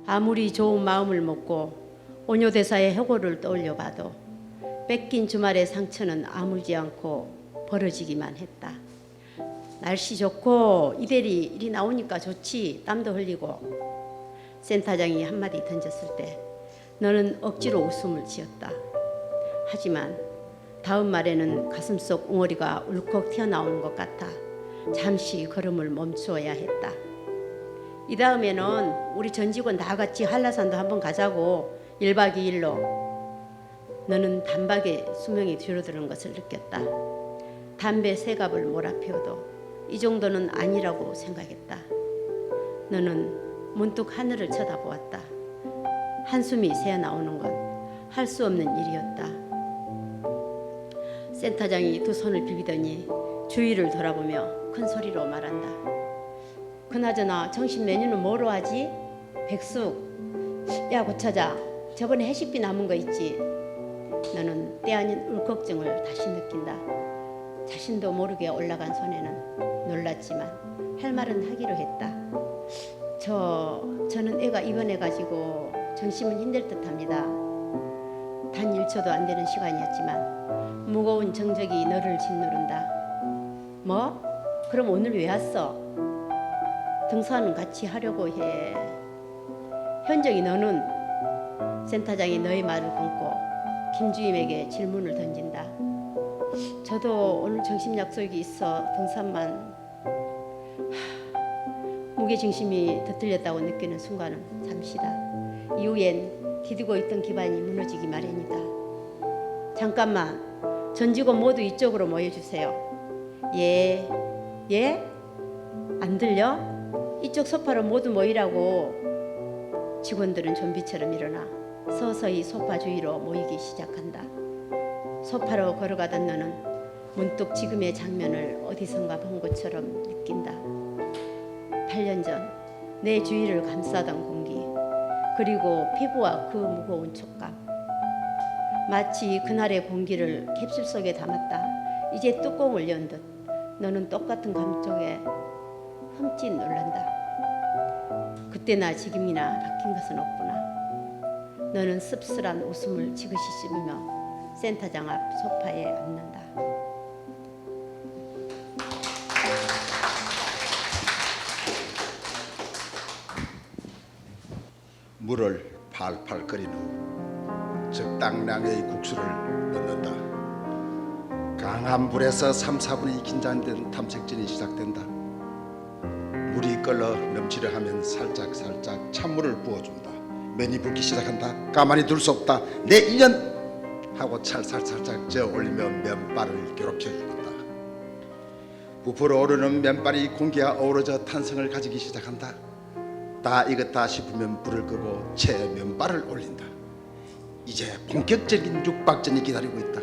아무리 좋은 마음을 먹고 오뇨대사의 해고를 떠올려봐도 뺏긴 주말의 상처는 아물지 않고 벌어지기만 했다. 날씨 좋고 이대리 일이 나오니까 좋지. 땀도 흘리고. 센터장이 한마디 던졌을 때 너는 억지로 웃음을 지었다. 하지만 다음 말에는 가슴속 웅어리가 울컥 튀어나오는 것 같아 잠시 걸음을 멈추어야 했다. 이 다음에는 우리 전 직원 다 같이 한라산도 한번 가자고 1박 2일로. 너는 단박에 수명이 줄어드는 것을 느꼈다. 담배 3갑을 몰아피워도 이 정도는 아니라고 생각했다. 너는 문득 하늘을 쳐다보았다. 한숨이 새어나오는 건 할 수 없는 일이었다. 센터장이 두 손을 비비더니 주위를 돌아보며 큰 소리로 말한다. 그나저나 정신 메뉴는 뭐로 하지? 백숙. 야 고차자, 저번에 해식비 남은 거 있지? 너는 때 아닌 울컥증을 다시 느낀다. 자신도 모르게 올라간 손에는 놀랐지만 할 말은 하기로 했다. 저는 애가 입원해가지고 정신은 힘들 듯합니다. 단 1초도 안 되는 시간이었지만 무거운 정적이 너를 짓누른다. 뭐? 그럼 오늘 왜 왔어? 등산은 같이 하려고 해. 현정이 너는? 센터장이 너의 말을 끊고 김주임에게 질문을 던진다. 저도 오늘 점심 약속이 있어 등산만. 무게중심이 더 틀렸다고 느끼는 순간은 잠시다. 이후엔 디디고 있던 기반이 무너지기 마련이다. 잠깐만, 전 직원 모두 이쪽으로 모여주세요. 예? 안 들려? 이쪽 소파로 모두 모이라고. 직원들은 좀비처럼 일어나 서서히 소파 주위로 모이기 시작한다. 소파로 걸어가던 너는 문득 지금의 장면을 어디선가 본 것처럼 느낀다. 8년 전 내 주위를 감싸던 공기, 그리고 피부와 그 무거운 촉감. 마치 그날의 공기를 캡슐 속에 담았다 이제 뚜껑을 연 듯 너는 똑같은 감정에 흠칫 놀란다. 그때나 지금이나 바뀐 것은 없구나. 너는 씁쓸한 웃음을 지그시 씹으며 센터장 앞 소파에 앉는다. 물을 팔팔 끓인 후 적당량의 국수를 넣는다. 강한 불에서 3, 4분이 긴장된 탐색전이 시작된다. 물이 끓어 넘치려 하면 살짝 찬물을 부어준다. 면이 붓기 시작한다. 가만히 둘 수 없다. 내 1년 하고 살짝 저어 올리며 면발을 괴롭혀준다. 부풀어 오르는 면발이 공기와 어우러져 탄성을 가지기 시작한다. 다 익었다 싶으면 불을 끄고 채 면발을 올린다. 이제 본격적인 육박전이 기다리고 있다.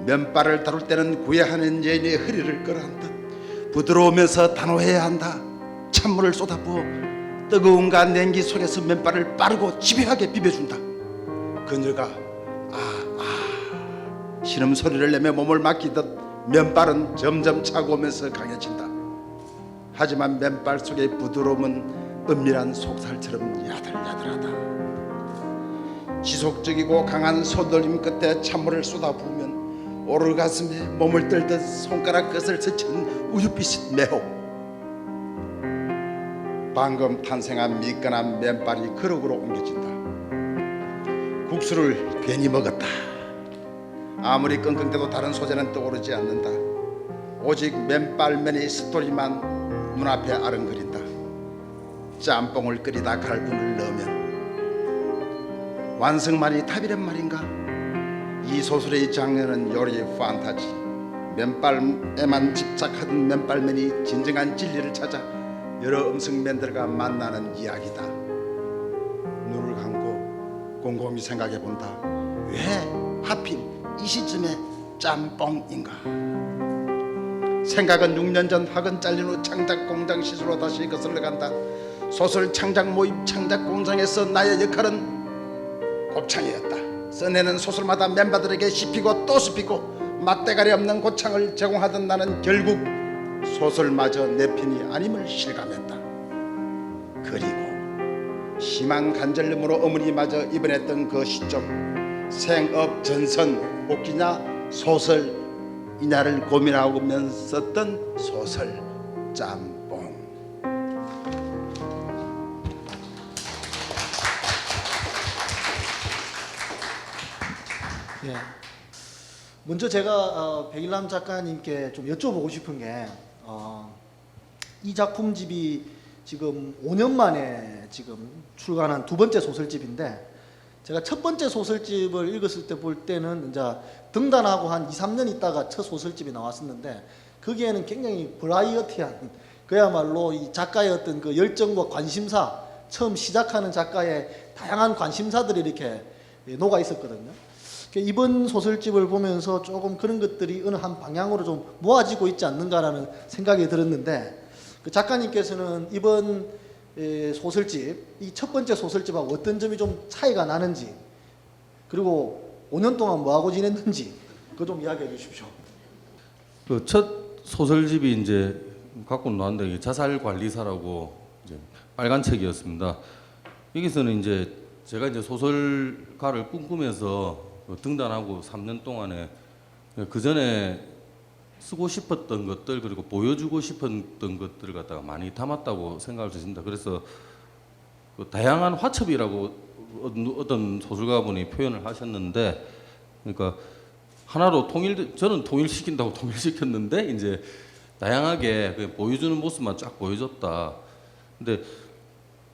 면발을 다룰 때는 구애하는 여인의 허리를 끌어안다. 부드러우면서 단호해야 한다. 찬물을 쏟아부어 뜨거움과 냉기 속에서 면발을 빠르고 집요하게 비벼준다. 그녀가 신음소리를 내며 몸을 맡기듯 면발은 점점 차고 오면서 강해진다. 하지만 면발 속의 부드러움은 은밀한 속살처럼 야들야들하다. 지속적이고 강한 손놀림 끝에 찬물을 쏟아부으면 오르가슴에 몸을 떨듯 손가락 끝을 스친 우유빛 매혹. 방금 탄생한 미끈한 면발이 그릇으로 옮겨진다. 국수를 괜히 먹었다. 아무리 끙끙대도 다른 소재는 떠오르지 않는다. 오직 면발면의 스토리만 눈앞에 아른거린다. 짬뽕을 끓이다 갈분을 넣으면 완성만이 답이란 말인가? 이 소설의 장르는 요리의 판타지. 면발에만 집착하던 면발면이 진정한 진리를 찾아 여러 음식면들과 만나는 이야기다. 눈을 감고 곰곰이 생각해본다. 왜 하필 이 시점에 짬뽕인가? 생각은 6년 전 학원 잘린 후 창작공장 시설로 다시 거슬러 간다. 소설 창작 모임 창작공장에서 나의 역할은 곱창이었다. 써내는 소설마다 멤버들에게 씹히고 또 씹히고 맛대가리 없는 고창을 제공하던 나는 결국 소설마저 내 편이 아님을 실감했다. 그리고 심한 간절름으로 어머니마저 입원했던 그 시점, 생업 전선 복귀냐 소설 이냐를 고민하면서 썼던 소설 짬뽕. 예. 먼저 제가 백일남 작가님께 좀 여쭤보고 싶은 게 이 작품집이 지금 5년 만에 지금 출간한 두 번째 소설집인데 제가 첫 번째 소설집을 읽었을 때 볼 때는 이제 등단하고 한 2, 3년 있다가 첫 소설집이 나왔었는데 거기에는 굉장히 버라이어티한 그야말로 이 작가의 어떤 그 열정과 관심사 처음 시작하는 작가의 다양한 관심사들이 이렇게 녹아 있었거든요. 이번 소설집을 보면서 조금 그런 것들이 어느 한 방향으로 좀 모아지고 있지 않는가라는 생각이 들었는데 그 작가님께서는 이번 소설집, 이 첫 번째 소설집하고 어떤 점이 좀 차이가 나는지 그리고 5년 동안 뭐하고 지냈는지 그거 좀 이야기해 주십시오. 그 첫 소설집이 이제 갖고 나왔는데 이게 자살관리사라고 이제 빨간 책이었습니다. 여기서는 이제 제가 이제 소설가를 꿈꾸면서 등단하고 3년 동안에 그 전에 쓰고 싶었던 것들 그리고 보여주고 싶었던 것들을 갖다가 많이 담았다고 생각할 수 있습니다. 그래서 그 다양한 화첩이라고 어떤 소설가분이 표현을 하셨는데, 그러니까 하나로 저는 통일시킨다고 통일시켰는데 이제 다양하게 그냥 보여주는 모습만 쫙 보여줬다. 근데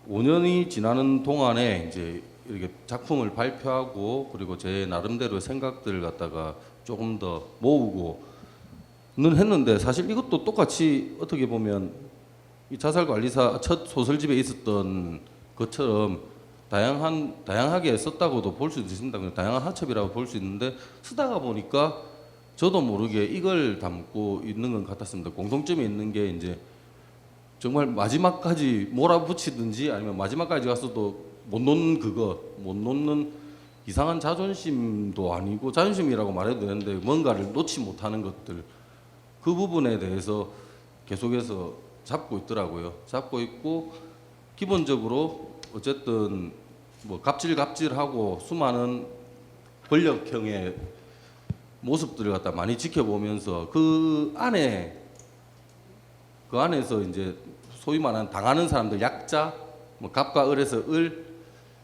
5년이 지나는 동안에 이제 이렇게 작품을 발표하고 그리고 제 나름대로의 생각들을 갖다가 조금 더 모으고 는 했는데 사실 이것도 똑같이 어떻게 보면 이 자살관리사 첫 소설집에 있었던 것처럼 다양하게 썼다고도 볼 수 있습니다. 그냥 다양한 화첩이라고 볼 수 있는데 쓰다가 보니까 저도 모르게 이걸 담고 있는 것 같았습니다. 공통점이 있는 게 이제 정말 마지막까지 몰아붙이든지 아니면 마지막까지 가서도 못 놓는 이상한 자존심도 아니고 자존심이라고 말해도 되는데 뭔가를 놓지 못하는 것들 그 부분에 대해서 계속해서 잡고 있더라고요. 잡고 있고 기본적으로 어쨌든 뭐 갑질하고 수많은 권력형의 모습들을 갖다 많이 지켜보면서 그 안에서 이제 소위 말하는 당하는 사람들 약자 뭐 갑과 을에서 을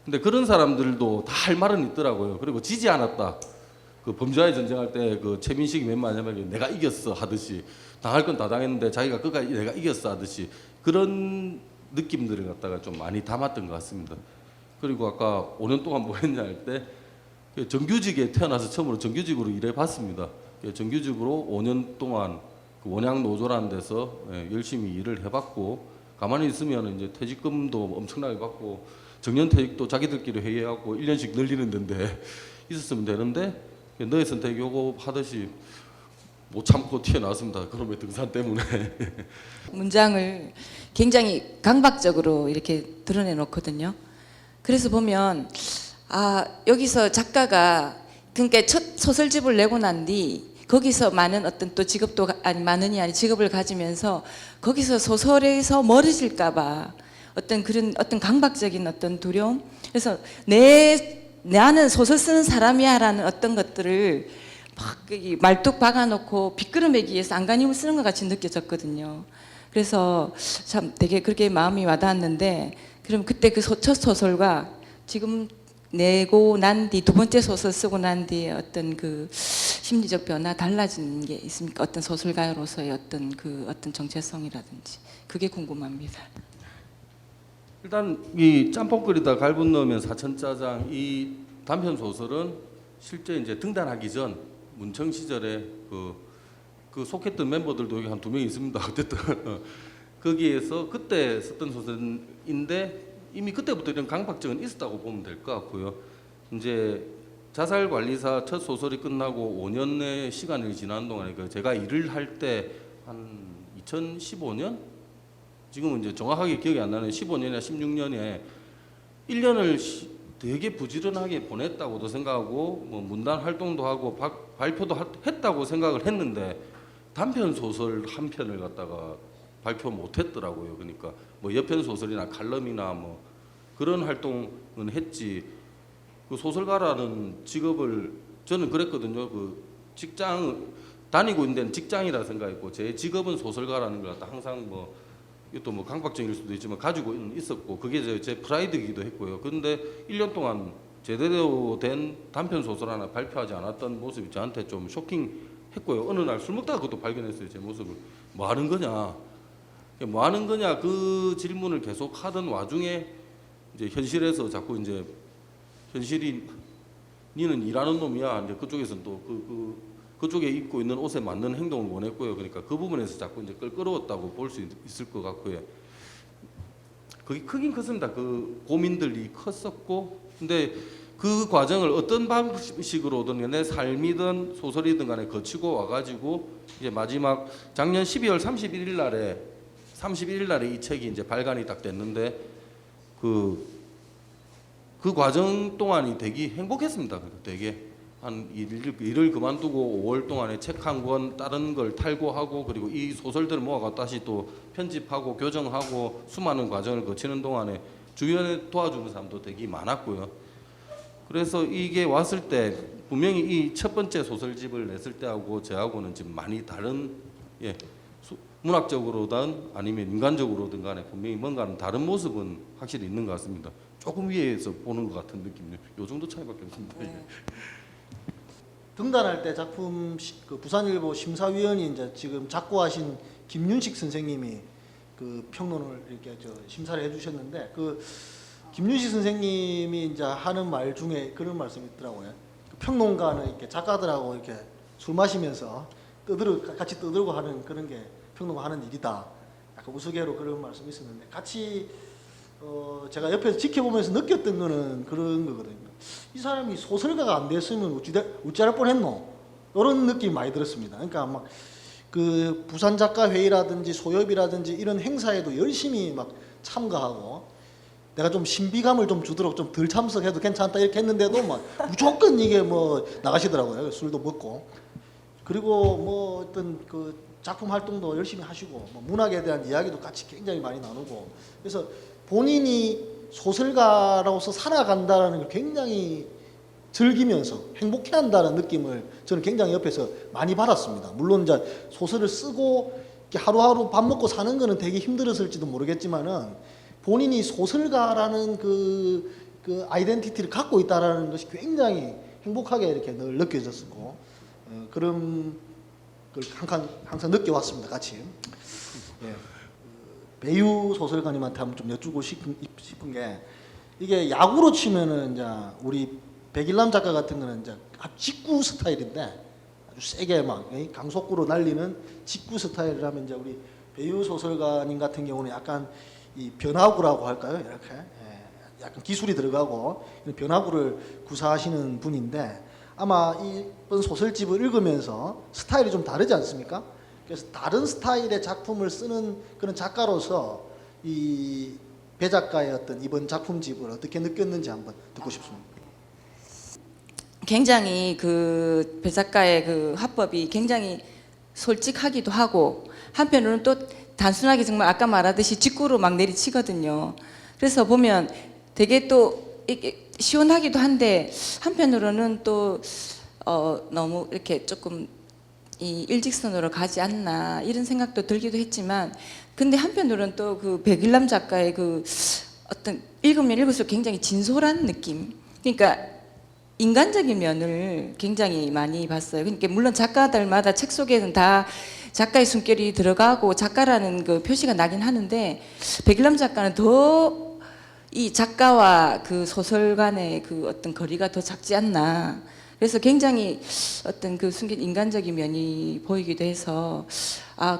근데 그런 사람들도 다 할 말은 있더라고요. 그리고 지지 않았다. 그 범죄와의 전쟁할 때 그 최민식이 맨 마지막에 내가 이겼어 하듯이 당할 건 다 당했는데 자기가 끝까지 내가 이겼어 하듯이 그런 느낌들을 갖다가 좀 많이 담았던 것 같습니다. 그리고 아까 5년 동안 뭐 했냐 할 때 정규직에 태어나서 처음으로 정규직으로 일해봤습니다. 정규직으로 5년 동안 그 원양 노조라는 데서 열심히 일을 해봤고 가만히 있으면 이제 퇴직금도 엄청나게 받고 정년퇴직도 자기들끼리 회의하고 1년씩 늘리는 데인데 있었으면 되는데 너의 선택이고 하듯이 못 참고 튀어나왔습니다. 그놈의 등산 때문에. 문장을 굉장히 강박적으로 이렇게 드러내 놓거든요. 그래서 보면 여기서 작가가 그러니까 첫 소설집을 내고 난 뒤 거기서 많은 어떤 또 직업도 많으니 직업을 가지면서 거기서 소설에서 멀어질까봐 어떤 강박적인 어떤 두려움. 그래서 나는 소설 쓰는 사람이야라는 어떤 것들을 막 말뚝 박아놓고 빗끌어매기 위해서 안간힘을 쓰는 것 같이 느껴졌거든요. 그래서 참 되게 그렇게 마음이 와닿았는데 그럼 그때 그 첫 소설과 지금 내고 난 뒤 두 번째 소설 쓰고 난 뒤에 어떤 그 심리적 변화 달라진 게 있습니까? 어떤 소설가로서의 어떤 정체성이라든지 그게 궁금합니다. 일단 이 짬뽕 끓이다 갈분 넣으면 사천짜장 이 단편 소설은 실제 이제 등단하기 전 문청 시절에 그 속했던 멤버들도 여기 한 2명 있습니다. 어쨌든 거기에서 그때 썼던 소설인데 이미 그때부터 이런 강박증은 있었다고 보면 될 것 같고요. 이제 자살관리사 첫 소설이 끝나고 5년의 시간이 지난 동안에 제가 일을 할 때 한 2015년 지금은 이제 정확하게 기억이 안 나는 15년이나 16년에 1년을 되게 부지런하게 보냈다고도 생각하고 뭐 문단 활동도 하고 발표도 했다고 생각을 했는데 단편 소설 한 편을 갖다가 발표 못 했더라고요. 그러니까 뭐 여편 소설이나 칼럼이나 뭐 그런 활동은 했지. 그 소설가라는 직업을 저는 그랬거든요. 그 직장 다니고 있는 데는 직장이라 생각했고 제 직업은 소설가라는 걸 갖다 항상 뭐 이것도 뭐 강박증일 수도 있지만 가지고 있었고 그게 제 프라이드이기도 했고요. 그런데 1년 동안 제대로 된 단편 소설 하나 발표하지 않았던 모습이 저한테 좀 쇼킹했고요. 어느 날 술 먹다가 그것도 발견했어요. 제 모습을. 뭐 하는 거냐? 뭐 하는 거냐? 그 질문을 계속 하던 와중에 이제 현실에서 자꾸 이제 현실이 니는 일하는 놈이야. 이제 그쪽에서는 또 그쪽에 입고 있는 옷에 맞는 행동을 원했고요. 그러니까 그 부분에서 자꾸 이제 끌끄러웠다고 볼 수 있을 것 같고요. 그게 크긴 컸습니다. 그 고민들이 컸었고, 근데 그 과정을 어떤 방식으로든 내 삶이든 소설이든 간에 거치고 와가지고 이제 마지막 작년 12월 31일 날에 이 책이 이제 발간이 딱 됐는데 그 과정 동안이 되게 행복했습니다. 되게 한 일을 그만두고 5월 동안에 책 한 권 다른 걸 탈고하고 그리고 이 소설들을 모아가 다시 또 편집하고 교정하고 수많은 과정을 거치는 동안에 주변에 도와주는 사람도 되게 많았고요. 그래서 이게 왔을 때 분명히 이 첫 번째 소설집을 냈을 때하고 저하고는 지금 많이 다른 문학적으로든 아니면 인간적으로든 간에 분명히 뭔가는 다른 모습은 확실히 있는 것 같습니다. 조금 위에서 보는 것 같은 느낌이요. 요 정도 차이밖에 없습니다. 등단할 때 작품 그 부산일보 심사위원이 이제 지금 작고하신 김윤식 선생님이 그 평론을 이렇게 심사를 해주셨는데 그 김윤식 선생님이 이제 하는 말 중에 그런 말씀이 있더라고요. 그 평론가는 이렇게 작가들하고 이렇게 술 마시면서 같이 떠들고 하는 그런 게 평론가 하는 일이다. 약간 우스개로 그런 말씀이 있었는데 같이 제가 옆에서 지켜보면서 느꼈던 거는 그런 거거든요. 이 사람이 소설가가 안 됐으면 어찌할 뻔했노? 이런 느낌이 많이 들었습니다. 그러니까 막 그 부산 작가 회의라든지 소엽이라든지 이런 행사에도 열심히 막 참가하고 내가 좀 신비감을 좀 주도록 좀 덜 참석해도 괜찮다 이렇게 했는데도 막 무조건 이게 뭐 나가시더라고요. 술도 먹고 그리고 뭐 어떤 그 작품 활동도 열심히 하시고 뭐 문학에 대한 이야기도 같이 굉장히 많이 나누고 그래서 본인이 소설가로서 살아간다라는 걸 굉장히 즐기면서 행복해한다는 느낌을 저는 굉장히 옆에서 많이 받았습니다. 물론 이제 소설을 쓰고 이렇게 하루하루 밥 먹고 사는 거는 되게 힘들었을지도 모르겠지만은 본인이 소설가라는 그 아이덴티티를 갖고 있다라는 것이 굉장히 행복하게 이렇게 늘 느껴졌었고 그런 걸 항상 느껴왔습니다. 같이. 예. 배유 소설가님한테 한번 좀 여쭈고 싶은 게 이게 야구로 치면은 이제 우리 백일남 작가 같은 거는 이제 직구 스타일인데 아주 세게 막 강속구로 날리는 직구 스타일이라면 이제 우리 배유 소설가님 같은 경우는 약간 이 변화구라고 할까요? 이렇게 약간 기술이 들어가고 변화구를 구사하시는 분인데 아마 이번 소설집을 읽으면서 스타일이 좀 다르지 않습니까? 그래서 다른 스타일의 작품을 쓰는 그런 작가로서 이 배 작가의 어떤 이번 작품집을 어떻게 느꼈는지 한번 듣고 싶습니다. 굉장히 그 배 작가의 그 화법이 굉장히 솔직하기도 하고 한편으로는 또 단순하게 정말 아까 말하듯이 직구로 막 내리치거든요. 그래서 보면 되게 또 이게 시원하기도 한데 한편으로는 또 너무 이렇게 조금 이 일직선으로 가지 않나 이런 생각도 들기도 했지만 근데 한편으로는 또 그 백일남 작가의 그 어떤 읽으면 읽을수록 굉장히 진솔한 느낌 그러니까 인간적인 면을 굉장히 많이 봤어요. 그러니까 물론 작가들마다 책 속에는 다 작가의 숨결이 들어가고 작가라는 그 표시가 나긴 하는데 백일남 작가는 더 이 작가와 그 소설 간의 그 어떤 거리가 더 작지 않나. 그래서 굉장히 어떤 그 숨긴 인간적인 면이 보이기도 해서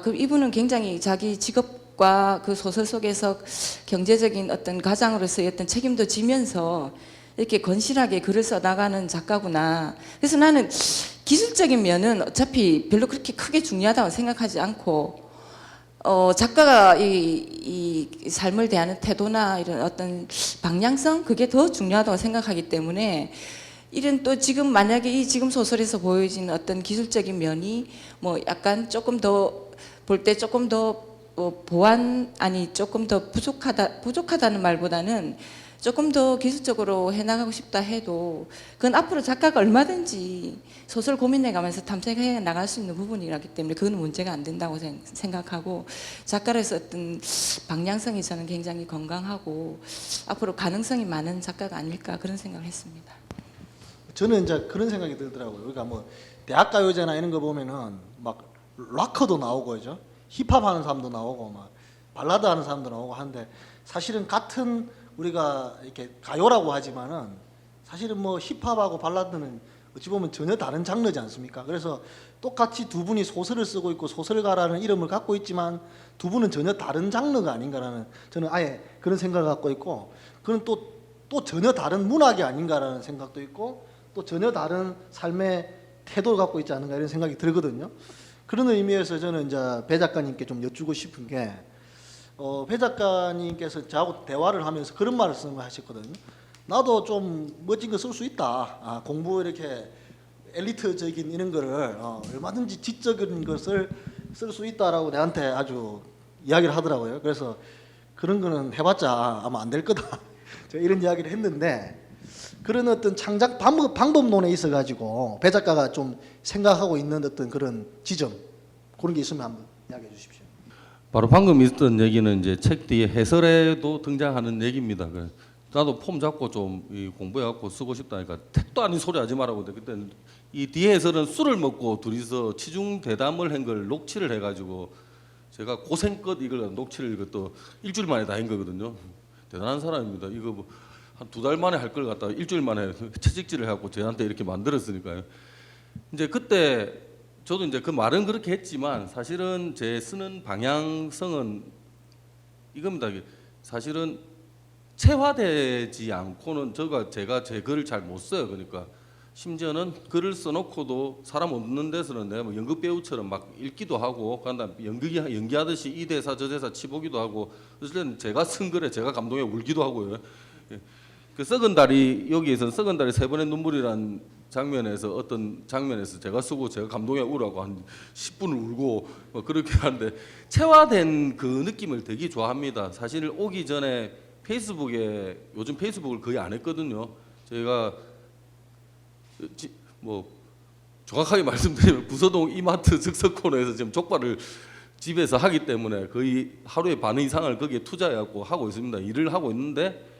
그럼 이분은 굉장히 자기 직업과 그 소설 속에서 경제적인 어떤 가장으로서의 어떤 책임도 지면서 이렇게 건실하게 글을 써나가는 작가구나. 그래서 나는 기술적인 면은 어차피 별로 그렇게 크게 중요하다고 생각하지 않고 작가가 이 삶을 대하는 태도나 이런 어떤 방향성 그게 더 중요하다고 생각하기 때문에 이런 또 지금 만약에 이 지금 소설에서 보여진 어떤 기술적인 면이 뭐 약간 조금 더 볼 때 조금 더 조금 더 부족하다는 말보다는 조금 더 기술적으로 해나가고 싶다 해도 그건 앞으로 작가가 얼마든지 소설 고민해가면서 탐색해 나갈 수 있는 부분이라기 때문에 그건 문제가 안 된다고 생각하고 작가로서 어떤 방향성이 저는 굉장히 건강하고 앞으로 가능성이 많은 작가가 아닐까 그런 생각을 했습니다. 저는 이제 그런 생각이 들더라고요. 그러니까 뭐 대학가요제나 이런 거 보면은 막 락커도 나오고 그죠? 힙합 하는 사람도 나오고 막 발라드 하는 사람도 나오고 하는데 사실은 같은 우리가 이렇게 가요라고 하지만은 사실은 뭐 힙합하고 발라드는 어찌 보면 전혀 다른 장르지 않습니까? 그래서 똑같이 두 분이 소설을 쓰고 있고 소설가라는 이름을 갖고 있지만 두 분은 전혀 다른 장르가 아닌가라는 저는 아예 그런 생각을 갖고 있고 그는 또 전혀 다른 문학이 아닌가라는 생각도 있고 또 전혀 다른 삶의 태도를 갖고 있지 않은가 이런 생각이 들거든요. 그런 의미에서 저는 이제 배 작가님께 좀 여쭈고 싶은 게 배 작가님께서 저하고 대화를 하면서 그런 말씀을 하셨거든요. 나도 좀 멋진 거 쓸 수 있다. 공부 이렇게 엘리트적인 이런 거를 얼마든지 지적인 것을 쓸 수 있다라고 내한테 아주 이야기를 하더라고요. 그래서 그런 거는 해봤자 아마 안 될 거다. 제가 이런 이야기를 했는데 그런 어떤 창작 방법론에 있어가지고 배 작가가 좀 생각하고 있는 어떤 그런 지점 그런 게 있으면 한번 이야기해 주십시오. 바로 방금 있었던 얘기는 이제 책 뒤에 해설에도 등장하는 얘기입니다. 나도 폼 잡고 좀 공부해갖고 쓰고 싶다니까 택도 아닌 소리 하지 말라고. 그때 이 뒤에 해설은 술을 먹고 둘이서 치중 대담을 한 걸 녹취를 해가지고 제가 고생껏 이걸 녹취를 또 일주일 만에 다 한 거거든요. 대단한 사람입니다. 이거 뭐 한 2달 만에 할 걸 갖다가 일주일 만에 채찍질을 해갖고 저한테 이렇게 만들었으니까요. 이제 그때 저도 이제 그 말은 그렇게 했지만 사실은 제 쓰는 방향성은 이겁니다. 사실은 체화되지 않고는 제가 제 글을 잘 못 써요. 그러니까 심지어는 글을 써놓고도 사람 없는 데서는 내가 뭐 연극 배우처럼 막 읽기도 하고 그다음 연기하듯이 이 대사 저 대사 치보기도 하고 어쩔 때는 제가 쓴 글에 제가 감동해 울기도 하고요. 그 썩은 다리 여기에서는 썩은 다리 세 번의 눈물이란 장면에서 어떤 장면에서 제가 쓰고 제가 감동해 울라고 한 10분을 울고 뭐 그렇게 하는데 체화된 그 느낌을 되게 좋아합니다. 사실 오기 전에 페이스북에 요즘 페이스북을 거의 안 했거든요. 제가 뭐 정확하게 말씀드리면 구서동 이마트 즉석 코너에서 지금 족발을 집에서 하기 때문에 거의 하루에 반 이상을 거기에 투자해갖고 하고 있습니다. 일을 하고 있는데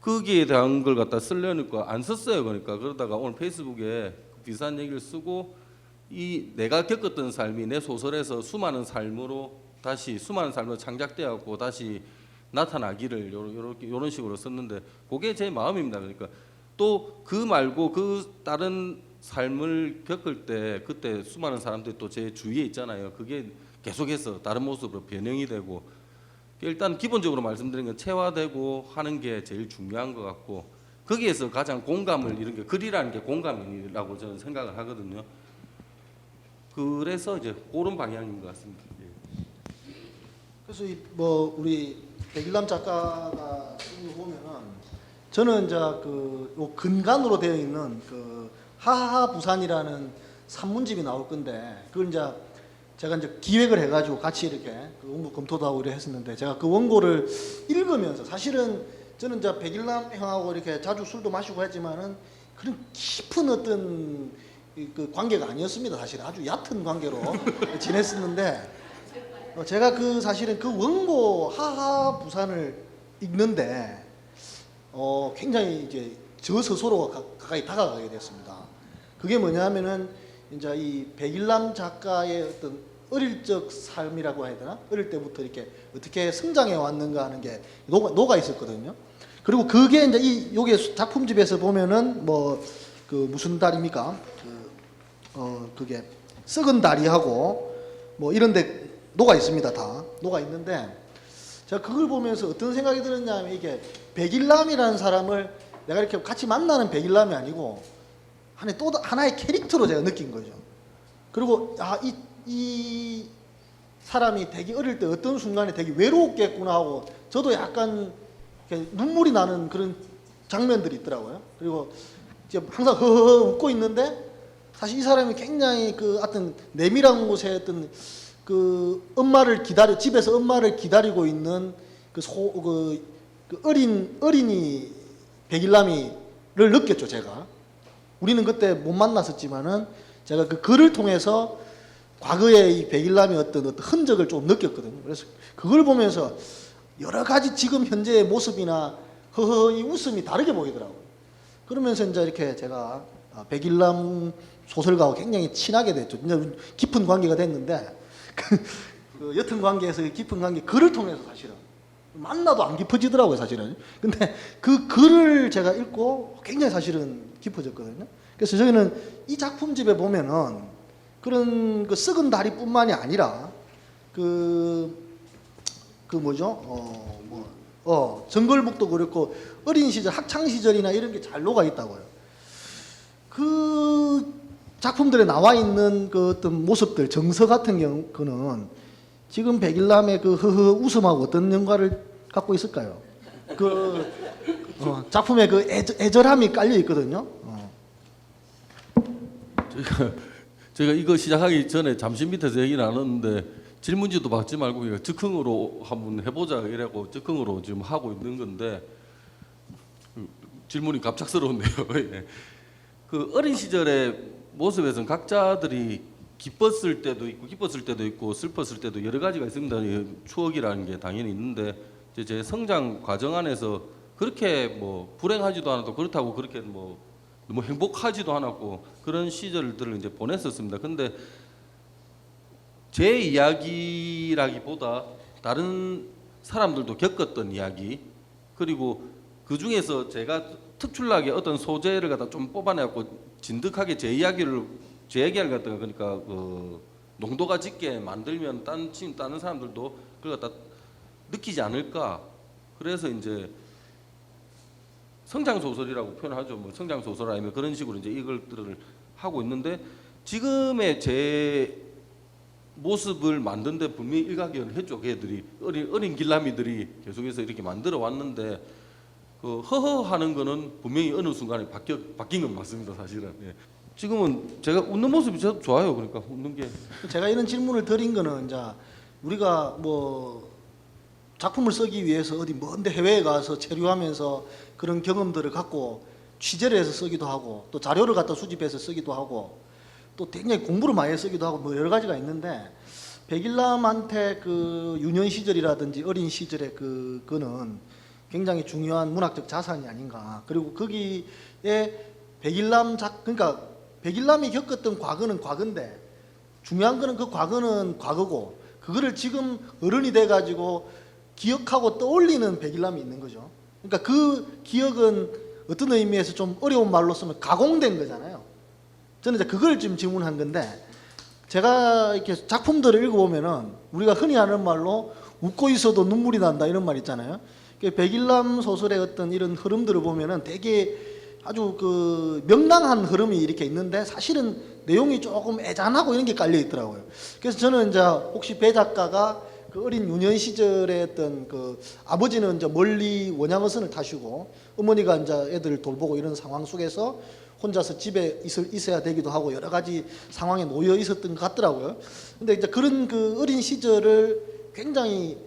거기에 대한 걸 갖다 쓰려니까 안 썼어요. 그러다가 오늘 페이스북에 비슷한 얘기를 쓰고 이 내가 겪었던 삶이 내 소설에서 수많은 삶으로 창작되었고 다시 나타나기를 요런 식으로 썼는데 그게 제 마음입니다. 그러니까 또 그 말고 그 다른 삶을 겪을 때 그때 수많은 사람들이 또 제 주위에 있잖아요. 그게 계속해서 다른 모습으로 변형이 되고 일단 기본적으로 말씀드린 건 체화되고 하는 게 제일 중요한 것 같고 거기에서 가장 공감을 이런 게 글이라는 게 공감이라고 저는 생각을 하거든요. 그래서 이제 그런 방향인 것 같습니다. 예. 그래서 뭐 우리 백일남 작가가 쓴 거 보면은 저는 이제 그 근간으로 되어 있는 그 하하하 부산이라는 산문집이 나올 건데 그걸 이제 제가 이제 기획을 해가지고 같이 이렇게 그 원고 검토도 하고 이렇게 했었는데 제가 그 원고를 읽으면서 사실은 저는 이제 백일남 형하고 이렇게 자주 술도 마시고 했지만은 그런 깊은 어떤 그 관계가 아니었습니다. 사실 아주 얕은 관계로 지냈었는데 제가 그 사실은 그 원고 하하 부산을 읽는데 굉장히 이제 저 스스로가 가까이 다가가게 됐습니다. 그게 뭐냐면은 이제 이 백일남 작가의 어떤 어릴 적 삶이라고 해야 되나? 어릴 때부터 이렇게 어떻게 성장해 왔는가 하는 게 녹아 있었거든요. 그리고 그게 이제 요게 작품집에서 보면은 뭐 그 무슨 다리입니까? 그게 썩은 다리하고 뭐 이런데 녹아 있습니다. 다 녹아 있는데 제가 그걸 보면서 어떤 생각이 들었냐면 이게 백일남이라는 사람을 내가 이렇게 같이 만나는 백일남이 아니고 또 하나의 캐릭터로 제가 느낀 거죠. 그리고 이 사람이 되게 어릴 때 어떤 순간에 되게 외로웠겠구나 하고 저도 약간 눈물이 나는 그런 장면들이 있더라고요. 그리고 항상 허허 웃고 있는데 사실 이 사람이 굉장히 그 어떤 내밀한 곳에 어떤 그 집에서 엄마를 기다리고 있는 그 그 어린이 백일남이를 느꼈죠, 제가. 우리는 그때 못 만났었지만은 제가 그 글을 통해서 과거의 이 백일남의 어떤 흔적을 좀 느꼈거든요. 그래서 그걸 보면서 여러 가지 지금 현재의 모습이나 허허 이 웃음이 다르게 보이더라고요. 그러면서 이제 이렇게 제가 백일남 소설가하고 굉장히 친하게 됐죠. 이제 깊은 관계가 됐는데 그 옅은 관계에서 깊은 관계 글을 통해서 사실은 만나도 안 깊어지더라고요, 사실은. 근데 그 글을 제가 읽고 굉장히 사실은 깊어졌거든요. 그래서 저희는 이 작품집에 보면은 그런 그 썩은 다리뿐만이 아니라 그 정글북도 그렇고 어린 시절 학창 시절이나 이런 게 잘 녹아 있다고요. 그 작품들에 나와 있는 그 어떤 모습들 정서 같은 경우는 지금 백일남의 그 허허 웃음하고 어떤 연관을 갖고 있을까요? 작품에 그 애절함이 깔려 있거든요. 제가 이거 시작하기 전에 잠시 밑에서 얘기 나눴는데 질문지도 받지 말고 그냥 즉흥으로 한번 해보자 이래고 즉흥으로 지금 하고 있는 건데 질문이 갑작스러운데요. 예. 그 어린 시절의 모습에서는 각자들이 기뻤을 때도 있고 기뻤을 때도 있고 슬펐을 때도 여러 가지가 있습니다. 추억이라는 게 당연히 있는데 이제 제 성장 과정 안에서 그렇게 뭐 불행하지도 않았고 그렇다고 그렇게 뭐 너무 행복하지도 않았고 그런 시절들을 이제 보냈었습니다. 근데 제 이야기라기보다 다른 사람들도 겪었던 이야기 그리고 그 중에서 제가 특출나게 어떤 소재를 갖다 좀 뽑아내고 진득하게 제 이야기를 갖다가 그러니까 그 농도가 짙게 만들면 다른 사람들도 그걸 갖다 느끼지 않을까. 그래서 이제 성장 소설이라고 표현하죠. 뭐 성장 소설 아니면 그런 식으로 이제 이것들을 하고 있는데 지금의 제 모습을 만드는데 분명히 일가견을 했죠. 걔들이 어린 길라미들이 계속해서 이렇게 만들어 왔는데 그 허허하는 거는 분명히 어느 순간에 바뀐 건 맞습니다. 사실은. 예. 지금은 제가 웃는 모습이 저도 좋아요. 그러니까 웃는 게 제가 이런 질문을 드린 거는 이제 우리가 뭐 작품을 쓰기 위해서 어디 먼데 해외에 가서 체류하면서 그런 경험들을 갖고 취재를 해서 쓰기도 하고 또 자료를 갖다 수집해서 쓰기도 하고 또 굉장히 공부를 많이 쓰기도 하고 뭐 여러 가지가 있는데 백일남한테 그 유년 시절이라든지 어린 시절의 그거는 굉장히 중요한 문학적 자산이 아닌가. 그리고 거기에 그러니까 백일남이 겪었던 과거는 과거인데 중요한 거는 그 과거는 과거고 그거를 지금 어른이 돼 가지고 기억하고 떠올리는 백일남이 있는 거죠. 그러니까 그 기억은 어떤 의미에서 좀 어려운 말로 쓰면 가공된 거잖아요. 저는 이제 그걸 지금 질문한 건데 제가 이렇게 작품들을 읽어보면은 우리가 흔히 하는 말로 웃고 있어도 눈물이 난다 이런 말 있잖아요. 백일남 소설의 어떤 이런 흐름들을 보면은 되게 아주 그 명랑한 흐름이 이렇게 있는데 사실은 내용이 조금 애잔하고 이런 게 깔려 있더라고요. 그래서 저는 이제 혹시 배 작가가 그 어린 유년 시절에 어떤 그 아버지는 이제 멀리 원양어선을 타시고 어머니가 이제 애들을 돌보고 이런 상황 속에서 혼자서 집에 있어야 되기도 하고 여러 가지 상황에 놓여 있었던 것 같더라고요. 근데 이제 그런 그 어린 시절을 굉장히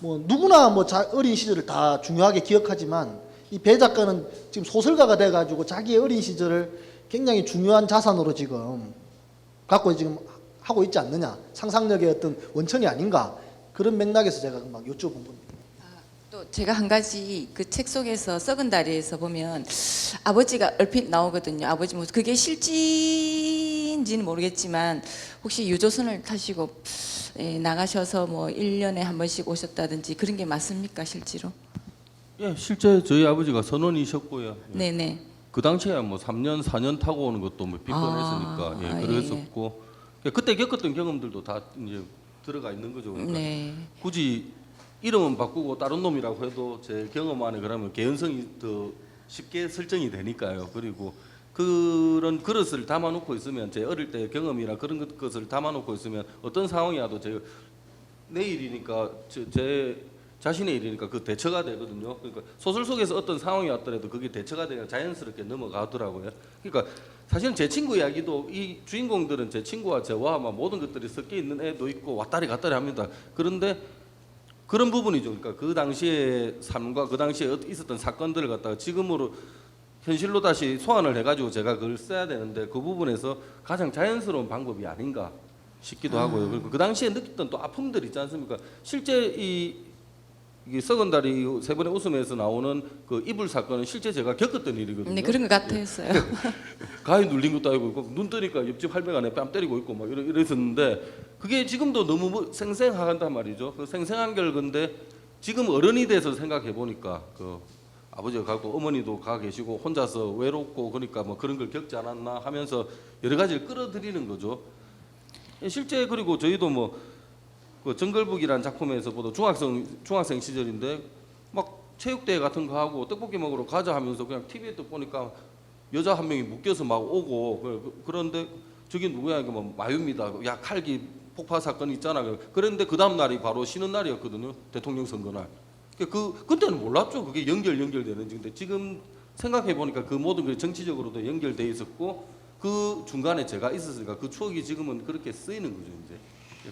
뭐 누구나 뭐 어린 시절을 다 중요하게 기억하지만 이 배 작가는 지금 소설가가 돼가지고 자기의 어린 시절을 굉장히 중요한 자산으로 지금 갖고 지금 하고 있지 않느냐. 상상력의 어떤 원천이 아닌가. 그런 맥락에서 제가 막 여쭤본 겁니다. 또 제가 한 가지 그 책 속에서 썩은 다리에서 보면 아버지가 얼핏 나오거든요. 아버지 모습. 그게 실제인지는 모르겠지만 혹시 유조선을 타시고 나가셔서 뭐 1년에 한 번씩 오셨다든지 그런 게 맞습니까, 실제로? 예, 실제 저희 아버지가 선원이셨고요. 예. 네네. 그 당시에 뭐 3년, 4년 타고 오는 것도 뭐 빈번했으니까 예, 그랬었고 그때 겪었던 경험들도 다 이제 들어가 있는 거죠. 그러니까 네. 굳이 이름은 바꾸고 다른 놈이라고 해도 제 경험 안에 그러면 개연성이 더 쉽게 설정이 되니까요. 그리고 그런 그릇을 담아놓고 있으면 제 어릴 때 경험이나 그런 것을 담아놓고 있으면 어떤 상황이 와도 내 일이니까 제 자신의 일이니까 그 대처가 되거든요. 그러니까 소설 속에서 어떤 상황이 왔더라도 그게 대처가 되면 자연스럽게 넘어가더라고요. 그러니까 사실은 제 친구 이야기도 이 주인공들은 제 친구와 저와 막 모든 것들이 섞여 있는 애도 있고 왔다리 갔다리 합니다. 그런데 그런 부분이죠. 그러니까 그 당시의 삶과 그 당시에 있었던 사건들을 갖다가 지금으로 현실로 다시 소환을 해가지고 제가 그걸 써야 되는데 그 부분에서 가장 자연스러운 방법이 아닌가 싶기도 하고요. 그리고 그 당시에 느꼈던 또 아픔들 있지 않습니까? 실제 이게 썩은 다리 세 번의 웃음에서 나오는 그 이불 사건은 실제 제가 겪었던 일이거든요. 네, 그런 것 같았어요. 가위 눌린 것도 아니고 눈 뜨니까 옆집 할배가 내 뺨 때리고 있고 막 이랬었는데 그게 지금도 너무 생생하단 말이죠. 그 생생한 결근데 지금 어른이 돼서 생각해 보니까 그 아버지가 가고 어머니도 가 계시고 혼자서 외롭고 그러니까 뭐 그런 걸 겪지 않았나 하면서 여러 가지를 끌어들이는 거죠. 실제 그리고 저희도 뭐 그 정글북이라는 작품에서 보도 중학생 시절인데 막 체육대회 같은 거 하고 떡볶이 먹으러 가자 하면서 그냥 TV에 또 보니까 여자 한 명이 묶여서 막 오고 그런데 저기 누구야 이거 뭐 마유입니다. 야 칼기 폭파 사건 있잖아. 그런데 그 다음 날이 바로 쉬는 날이었거든요. 대통령 선거날. 그때는 몰랐죠. 그게 연결되는지. 근데 지금 생각해 보니까 그 모든 게 정치적으로도 연결돼 있었고 그 중간에 제가 있었으니까 그 추억이 지금은 그렇게 쓰이는 거죠. 이제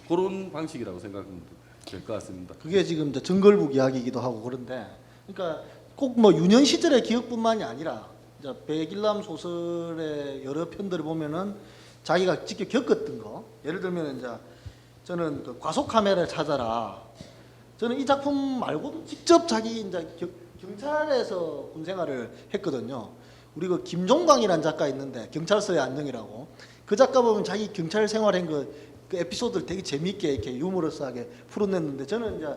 그런 방식이라고 생각하면 될 것 같습니다. 그게 지금 이제 정글북 이야기이기도 하고 그런데, 그러니까 꼭 뭐 유년 시절의 기억뿐만이 아니라 이제 백일남 소설의 여러 편들을 보면은 자기가 직접 겪었던 거, 예를 들면 이제 저는 그 과속 카메라를 찾아라. 저는 이 작품 말고도 직접 자기 이제 경찰에서 군 생활을 했거든요. 우리 그 김종광이라는 작가 있는데 경찰서의 안녕이라고, 그 작가 보면 자기 경찰 생활한 그 에피소드를 되게 재미있게 이렇게 유머러스하게 풀어냈는데, 저는 이제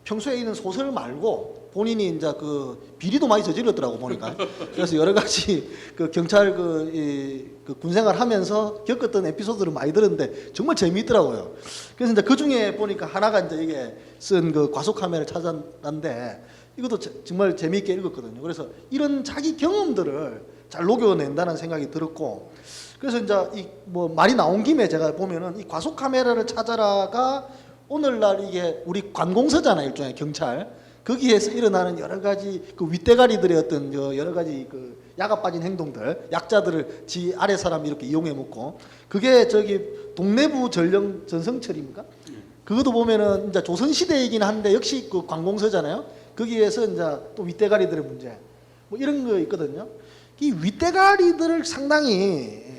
평소에 있는 소설 말고 본인이 이제 그 비리도 많이 저질렀더라고 보니까. 그래서 여러 가지 그 경찰 그 군생활 하면서 겪었던 에피소드를 많이 들었는데 정말 재미있더라고요. 그래서 이제 그 중에 보니까 하나가 이제 이게 쓴 그 과속 카메라를 찾아놨는데 이것도 정말 재미있게 읽었거든요. 그래서 이런 자기 경험들을 잘 녹여낸다는 생각이 들었고, 그래서 이제 이 뭐 말이 나온 김에 제가 보면은 이 과속 카메라를 찾아라가 오늘날 이게 우리 관공서잖아요, 일종의 경찰. 거기에서 일어나는 여러 가지 그 윗대가리들의 어떤 여러 가지 그 야가 빠진 행동들, 약자들을 지 아래 사람 이렇게 이용해 먹고, 그게 저기 동래부 전령 전성철입니까? 그것도 보면은 이제 조선 시대이긴 한데 역시 그 관공서잖아요. 거기에서 이제 또 윗대가리들의 문제, 뭐 이런 거 있거든요. 이 윗대가리들을 상당히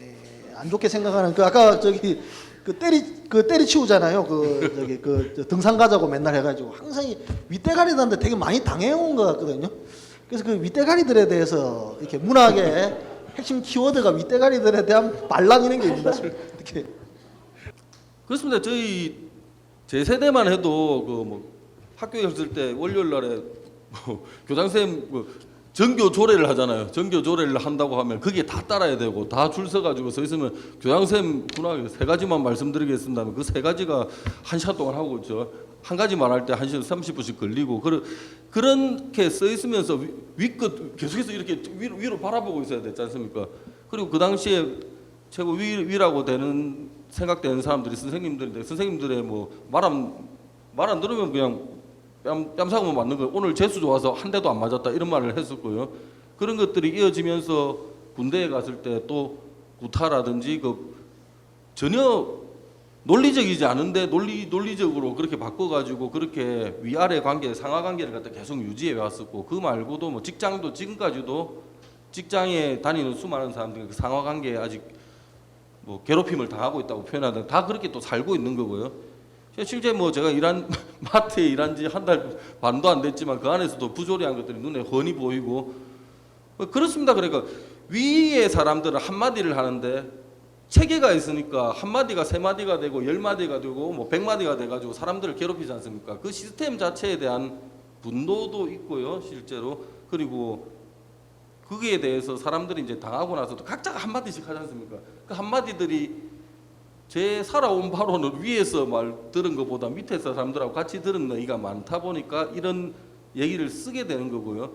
안 좋게 생각하는, 그 아까 저기 그 때리치우잖아요. 그 저기 그 등산 가자고 맨날 해가지고 항상 이 윗대가리들한테 되게 많이 당해온 것 같거든요. 그래서 그 윗대가리들에 대해서 이렇게 문학의 핵심 키워드가 윗대가리들에 대한 반란 이런 게 있는다. 이렇게. 그렇습니다. 제 세대만 해도 그 뭐 학교에 있을 때 월요일 날에 뭐 교장선생님 전교 조례를 하잖아요. 전교 조례를 한다고 하면 그게 다 따라야 되고 다 줄 서가지고 서 있으면 교장선생님 군하게 세 가지만 말씀드리겠습니다. 그 세 가지가 한 시간 동안 하고 있죠. 한 가지 말할 때 1시간 30분씩 걸리고 그렇게 써 있으면서 위끝 계속해서 이렇게 위로 바라보고 있어야 되지 않습니까? 그리고 그 당시에 최고 위라고 생각되는 사람들이 선생님들인데, 선생님들의 뭐 말 안 들으면 그냥 뺨사고만 맞는 거예요. 오늘 재수 좋아서 한 대도 안 맞았다 이런 말을 했었고요. 그런 것들이 이어지면서 군대에 갔을 때 또 구타라든지 그 전혀 논리적이지 않은데 논리적으로 그렇게 바꿔가지고 그렇게 위아래 관계, 상하 관계를 갖다 계속 유지해 왔었고, 그 말고도 뭐 직장도 지금까지도 직장에 다니는 수많은 사람들이 그 상하 관계에 아직 뭐 괴롭힘을 당하고 있다고 표현하는, 다 그렇게 또 살고 있는 거고요. 실제 뭐 제가 마트에 일한 지 한 달 반도 안 됐지만 그 안에서도 부조리한 것들이 눈에 훤히 보이고 그렇습니다. 그러니까 위의 사람들은 한마디를 하는데 체계가 있으니까 한마디가 세마디가 되고 10마디가 되고 뭐 100마디가 돼가지고 사람들을 괴롭히지 않습니까? 그 시스템 자체에 대한 분노도 있고요, 실제로. 그리고 거기에 대해서 사람들이 이제 당하고 나서도 각자가 한마디씩 하지 않습니까? 그 한마디들이 제 살아온 바로는 위에서 말 들은 것보다 밑에서 사람들하고 같이 들은 얘기가 많다 보니까 이런 얘기를 쓰게 되는 거고요.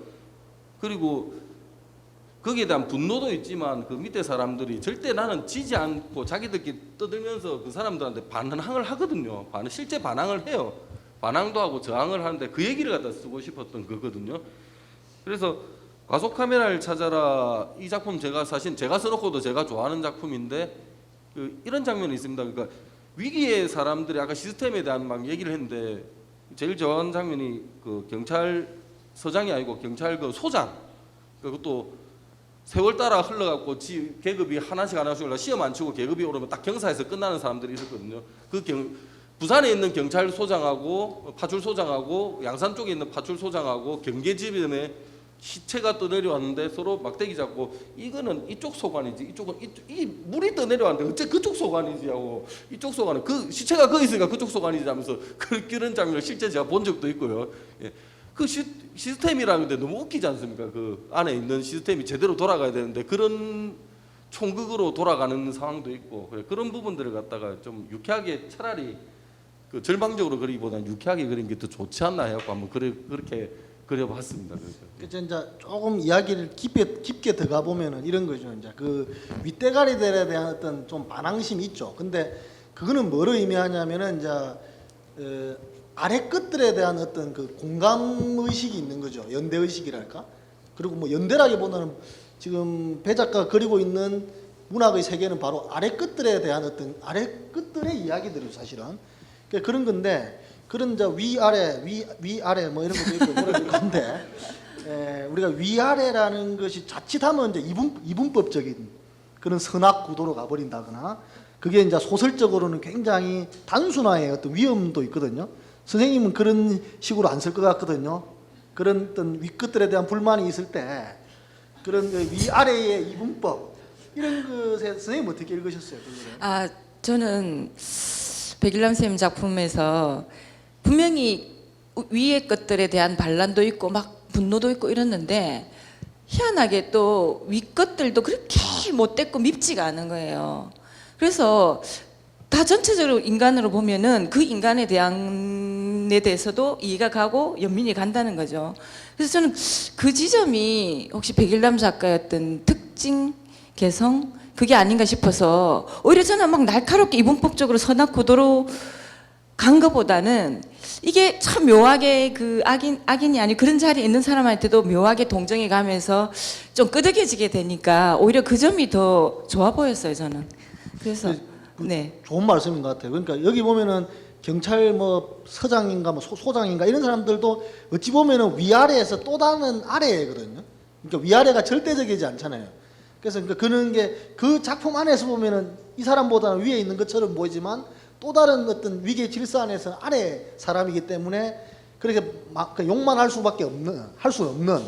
그리고 거기에 대한 분노도 있지만 그 밑에 사람들이 절대 나는 지지 않고 자기들끼리 떠들면서 그 사람들한테 반항을 하거든요. 실제 반항을 해요. 반항도 하고 저항을 하는데 그 얘기를 갖다 쓰고 싶었던 거거든요. 그래서 과속 카메라를 찾아라, 이 작품 사실 제가 써놓고도 제가 좋아하는 작품인데 이런 장면이 있습니다. 그러니까 위기의 사람들이 아까 시스템에 대한 막 얘기를 했는데 제일 좋아하는 장면이 그 경찰서장이 아니고 경찰 그 소장, 그것도 세월 따라 흘러갖고 계급이 하나씩 올라 시험 안 치고 계급이 오르면 딱 경사에서 끝나는 사람들이 있었거든요. 부산에 있는 경찰소장하고 파출소장하고 양산 쪽에 있는 파출소장하고 경계지변에 시체가 떠내려왔는데 서로 막대기 잡고 이거는 이쪽 소관이지 이쪽은 이 물이 떠내려왔는데 어째 그쪽 소관이지 하고 이쪽 소관은 그 시체가 거기 있으니까 그쪽 소관이지 하면서 그런 장면을 실제 제가 본 적도 있고요. 예. 그 시스템이라는 데 너무 웃기지 않습니까? 그 안에 있는 시스템이 제대로 돌아가야 되는데 그런 총극으로 돌아가는 상황도 있고 그런 부분들을 갖다가 좀 유쾌하게 차라리 그 절망적으로 그리기보다는 유쾌하게 그린 게 더 좋지 않나 해갖고 한번 그렇게 그려봤습니다. 그래서 이제 조금 이야기를 깊게 들어가 보면은 이런 거죠. 이제 그 윗대가리들에 대한 어떤 좀 반항심이 있죠. 근데 그거는 뭐를 의미하냐면은 이제 아래 끝들에 대한 어떤 그 공감 의식이 있는 거죠. 연대 의식이랄까. 그리고 뭐 연대라기보다는 지금 배 작가가 그리고 있는 문학의 세계는 바로 아래 끝들에 대한 어떤 아래 끝들의 이야기들이죠, 사실은. 그러니까 그런 건데. 그런 이제 위아래 뭐 이런 것도 있고 그럴 건데 우리가 위아래라는 것이 자칫하면 이제 이분법적인 그런 선악 구도로 가버린다거나 그게 이제 소설적으로는 굉장히 단순화의 어떤 위험도 있거든요. 선생님은 그런 식으로 안 쓸 것 같거든요. 그런 어떤 윗끝들에 대한 불만이 있을 때 그런 그 위아래의 이분법 이런 것에 선생님 어떻게 읽으셨어요? 아, 저는 백일남 선생님 작품에서 분명히 위의 것들에 대한 반란도 있고 막 분노도 있고 이랬는데 희한하게 또 위 것들도 그렇게 못됐고 밉지가 않은 거예요. 그래서 다 전체적으로 인간으로 보면은 그 인간에 대해서도 이해가 가고 연민이 간다는 거죠. 그래서 저는 그 지점이 혹시 백일남 작가의 어떤 특징, 개성 그게 아닌가 싶어서 오히려 저는 막 날카롭게 이분법적으로 선악 구도로 간 것보다는 이게 참 묘하게 그 악인이 아니고 그런 자리에 있는 사람한테도 묘하게 동정이 가면서 좀 끄덕여지게 되니까 오히려 그 점이 더 좋아 보였어요, 저는. 그래서 네. 좋은 말씀인 것 같아요. 그러니까 여기 보면은 경찰 뭐 서장인가 뭐 소장인가 이런 사람들도 어찌 보면은 위아래에서 또 다른 아래거든요. 그러니까 위아래가 절대적이지 않잖아요. 그래서 그러니까 그런 게 그 작품 안에서 보면은 이 사람보다는 위에 있는 것처럼 보이지만 또 다른 어떤 위계 질서 안에서는 아래 사람이기 때문에 그렇게 막 욕만 할 수밖에 없는 할 수 없는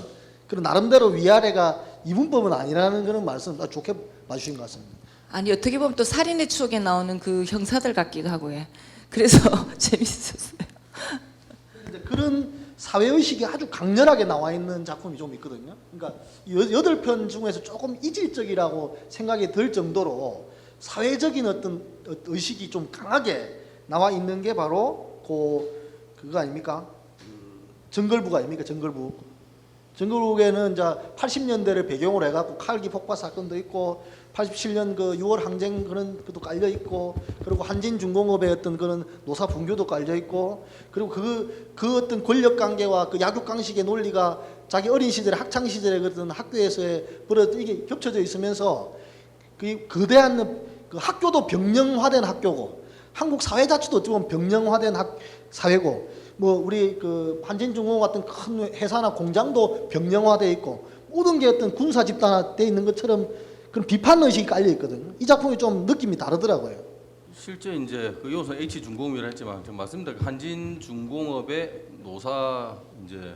그런 나름대로 위아래가 이분법은 아니라는 그런 말씀 좋게 봐주신 것 같습니다. 아니 어떻게 보면 또 살인의 추억에 나오는 그 형사들 같기도 하고요. 그래서 재밌었어요. 근데 그런 사회의식이 아주 강렬하게 나와 있는 작품이 좀 있거든요. 그러니까 8편 중에서 조금 이질적이라고 생각이 들 정도로 사회적인 어떤 의식이 좀 강하게 나와 있는 게 바로 그거 아닙니까? 정글북 아닙니까? 정글북에는 이제 80년대를 배경으로 해갖고 칼기 폭파 사건도 있고 87년 그 6월 항쟁 그런 것도 깔려 있고 그리고 한진중공업의 어떤 그런 노사 분교도 깔려 있고 그리고 그 어떤 권력 관계와 그 약육강식의 논리가 자기 어린 시절에 학창 시절에 그런 학교에서의 이게 겹쳐져 있으면서 그 거대한 그 학교도 병령화된 학교고 한국 사회 자체도 어찌 보면 병령화된 사회고 뭐 우리 그 한진중공업 같은 큰 회사나 공장도 병령화돼 있고 모든 게 어떤 군사 집단화돼 있는 것처럼 그런 비판 의식이 깔려 있거든요. 이 작품이 좀 느낌이 다르더라고요. 실제 이제 그 요소 H중공업이라 했지만 지금 말씀드린 한진중공업의 노사 이제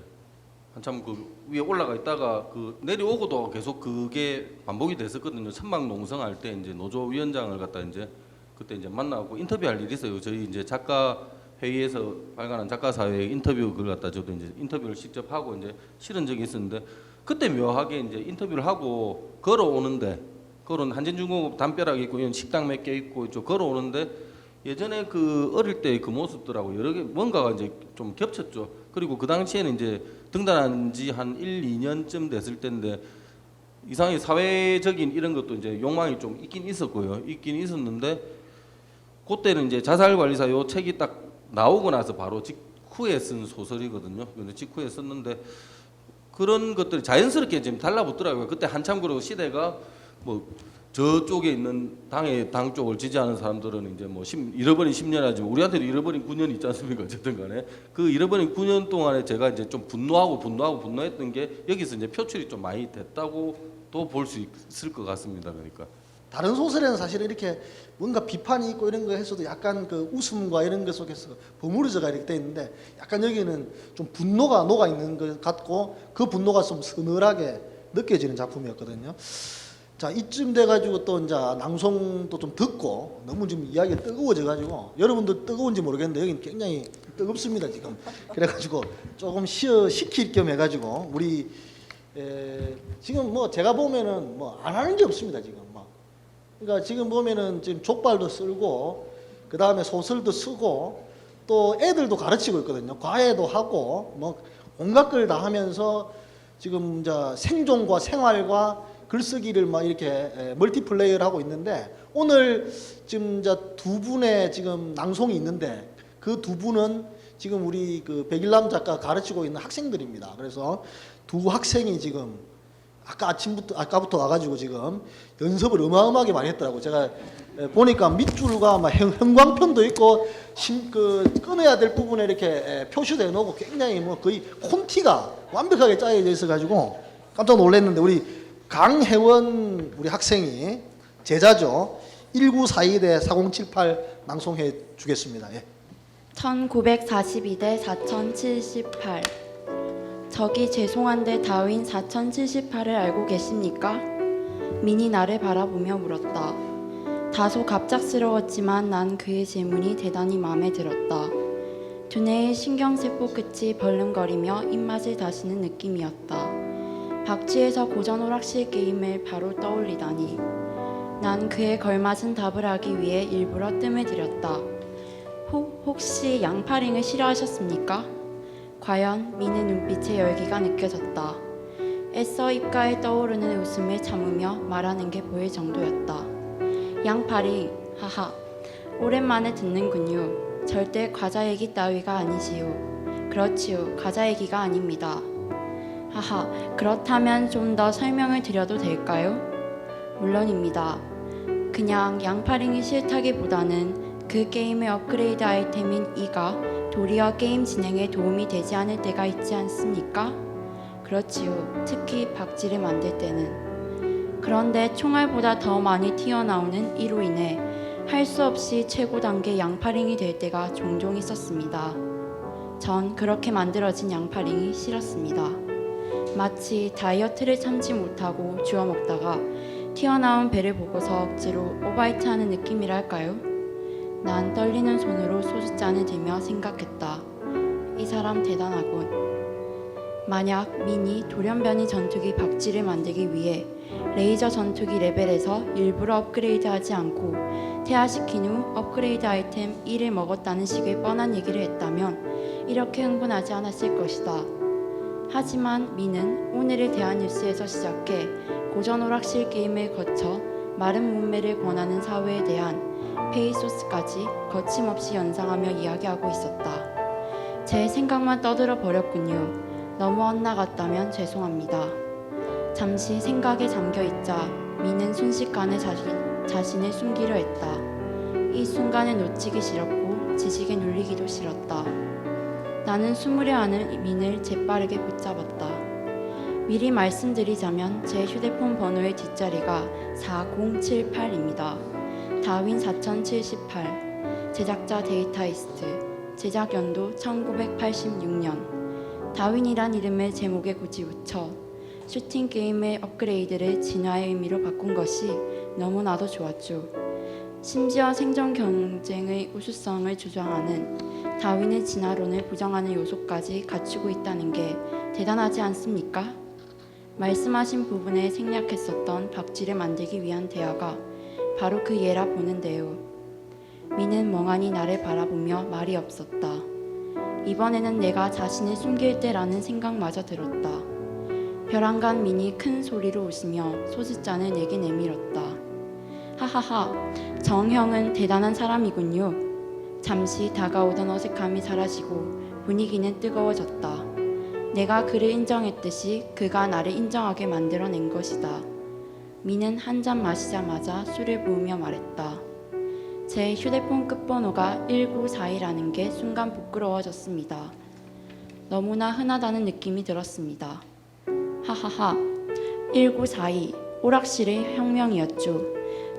한참 그 위에 올라가 있다가 그 내려오고도 계속 그게 반복이 됐었거든요. 천막 농성할 때 이제 노조위원장을 갖다 이제 그때 이제 만나고 인터뷰할 일이 있어요. 저희 이제 작가 회의에서 발간한 작가사회 인터뷰 그걸 갖다 저도 이제 인터뷰를 직접 하고 이제 실은 적이 있었는데 그때 묘하게 이제 인터뷰를 하고 걸어오는데 한진중공업 담벼락 있고 이런 식당 몇 개 있고 좀 걸어오는데 예전에 그 어릴 때 그 모습들하고 여러 개 뭔가가 이제 좀 겹쳤죠. 그리고 그 당시에는 이제 등단한 지 한 1, 2년쯤 됐을 때인데 이상하게 사회적인 이런 것도 이제 욕망이 좀 있긴 있었고요. 있긴 있었는데 그때는 이제 자살관리사 요 책이 딱 나오고 나서 바로 직후에 쓴 소설이거든요. 근데 직후에 썼는데 그런 것들이 자연스럽게 지금 달라붙더라고요. 그때 한참 그리고 시대가 뭐 저쪽에 있는 당 쪽을 지지하는 사람들은 이제 뭐 잃어버린 10년 하지만 우리한테도 잃어버린 9년 있지 않습니까? 어쨌든 간에 그 잃어버린 9년 동안에 제가 이제 좀 분노했던 게 여기서 이제 표출이 좀 많이 됐다고 또 볼 수 있을 것 같습니다. 그러니까 다른 소설에는 사실은 이렇게 뭔가 비판이 있고 이런 거 했어도 약간 그 웃음과 이런 것 속에서 버무려져가 이렇게 돼 있는데 약간 여기는 좀 분노가 녹아 있는 것 같고 그 분노가 좀 서늘하게 느껴지는 작품이었거든요. 자, 이쯤 돼가지고 또 이제 낭송도 좀 듣고 너무 지금 이야기가 뜨거워져가지고 여러분도 뜨거운지 모르겠는데 여기는 굉장히 뜨겁습니다 지금. 그래가지고 조금 식힐 겸 해가지고 우리 지금 뭐 제가 보면은 뭐 안 하는 게 없습니다 지금. 그러니까 지금 보면은 지금 족발도 쓸고 그 다음에 소설도 쓰고 또 애들도 가르치고 있거든요. 과외도 하고 뭐 온갖 걸 다 하면서 지금 이제 생존과 생활과 글쓰기를 막 이렇게 멀티플레이를 하고 있는데 오늘 지금 이제 두 분의 지금 낭송이 있는데 그 두 분은 지금 우리 그 백일남 작가 가르치고 있는 학생들입니다. 그래서 두 학생이 지금 아까부터 와가지고 지금 연습을 어마어마하게 많이 했더라고. 제가 보니까 밑줄과 막 형광펜도 있고 그 끊어야 될 부분에 이렇게 표시도 해놓고 굉장히 뭐 거의 콘티가 완벽하게 짜여져 있어가지고 깜짝 놀랐는데 우리 강혜원 우리 학생이 제자죠. 1942대 4078 낭송해 주겠습니다. 예. 1942대 4078. 저기 죄송한데 다윈 4078을 알고 계십니까? 민이 나를 바라보며 물었다. 다소 갑작스러웠지만 난 그의 질문이 대단히 마음에 들었다. 두뇌의 신경세포 끝이 벌렁거리며 입맛을 다시는 느낌이었다. 박쥐에서 고전 오락실 게임을 바로 떠올리다니. 난 그에 걸맞은 답을 하기 위해 일부러 뜸을 들였다. 혹시 양파링을 싫어하셨습니까? 과연 미는 눈빛의 열기가 느껴졌다. 애써 입가에 떠오르는 웃음을 참으며 말하는 게 보일 정도였다. 양파링, 하하, 오랜만에 듣는군요. 절대 과자 얘기 따위가 아니지요. 그렇지요, 과자 얘기가 아닙니다. 하하, 그렇다면 좀 더 설명을 드려도 될까요? 물론입니다. 그냥 양파링이 싫다기보다는 그 게임의 업그레이드 아이템인 이가 도리어 게임 진행에 도움이 되지 않을 때가 있지 않습니까? 그렇지요. 특히 박쥐를 만들 때는. 그런데 총알보다 더 많이 튀어나오는 이로 인해 할 수 없이 최고 단계 양파링이 될 때가 종종 있었습니다. 전 그렇게 만들어진 양파링이 싫었습니다. 마치 다이어트를 참지 못하고 주워 먹다가 튀어나온 배를 보고서 억지로 오바이트하는 느낌이랄까요? 난 떨리는 손으로 소주잔을 들며 생각했다. 이 사람 대단하군. 만약 민이 돌연변이 전투기 박쥐를 만들기 위해 레이저 전투기 레벨에서 일부러 업그레이드하지 않고 퇴화시킨 후 업그레이드 아이템 1을 먹었다는 식의 뻔한 얘기를 했다면 이렇게 흥분하지 않았을 것이다. 하지만 민은 오늘의 대한뉴스에서 시작해 고전 오락실 게임을 거쳐 마른 문매를 권하는 사회에 대한 페이소스까지 거침없이 연상하며 이야기하고 있었다. 제 생각만 떠들어 버렸군요. 너무 엇나갔다면 죄송합니다. 잠시 생각에 잠겨있자 민은 순식간에 자신을 숨기려 했다. 이 순간을 놓치기 싫었고 지식에 눌리기도 싫었다. 나는 숨으려 하는 민을 재빠르게 붙잡았다. 미리 말씀드리자면 제 휴대폰 번호의 뒷자리가 4078입니다. 다윈 4078, 제작자 데이터이스트, 제작 연도 1986년. 다윈이란 이름을 제목에 굳이 붙여 슈팅 게임의 업그레이드를 진화의 의미로 바꾼 것이 너무나도 좋았죠. 심지어 생존 경쟁의 우수성을 주장하는 다윈의 진화론을 부정하는 요소까지 갖추고 있다는 게 대단하지 않습니까? 말씀하신 부분에 생략했었던 박쥐를 만들기 위한 대화가 바로 그 예라 보는데요. 미는 멍하니 나를 바라보며 말이 없었다. 이번에는 내가 자신을 숨길 때라는 생각마저 들었다. 벼랑간 민이 큰 소리로 웃으며 소주잔을 내게 내밀었다. 하하하, 정형은 대단한 사람이군요. 잠시 다가오던 어색함이 사라지고 분위기는 뜨거워졌다. 내가 그를 인정했듯이 그가 나를 인정하게 만들어낸 것이다. 미는 한 잔 마시자마자 술을 부으며 말했다. 제 휴대폰 끝번호가 1942라는 게 순간 부끄러워졌습니다. 너무나 흔하다는 느낌이 들었습니다. 하하하, 1942, 오락실의 혁명이었죠.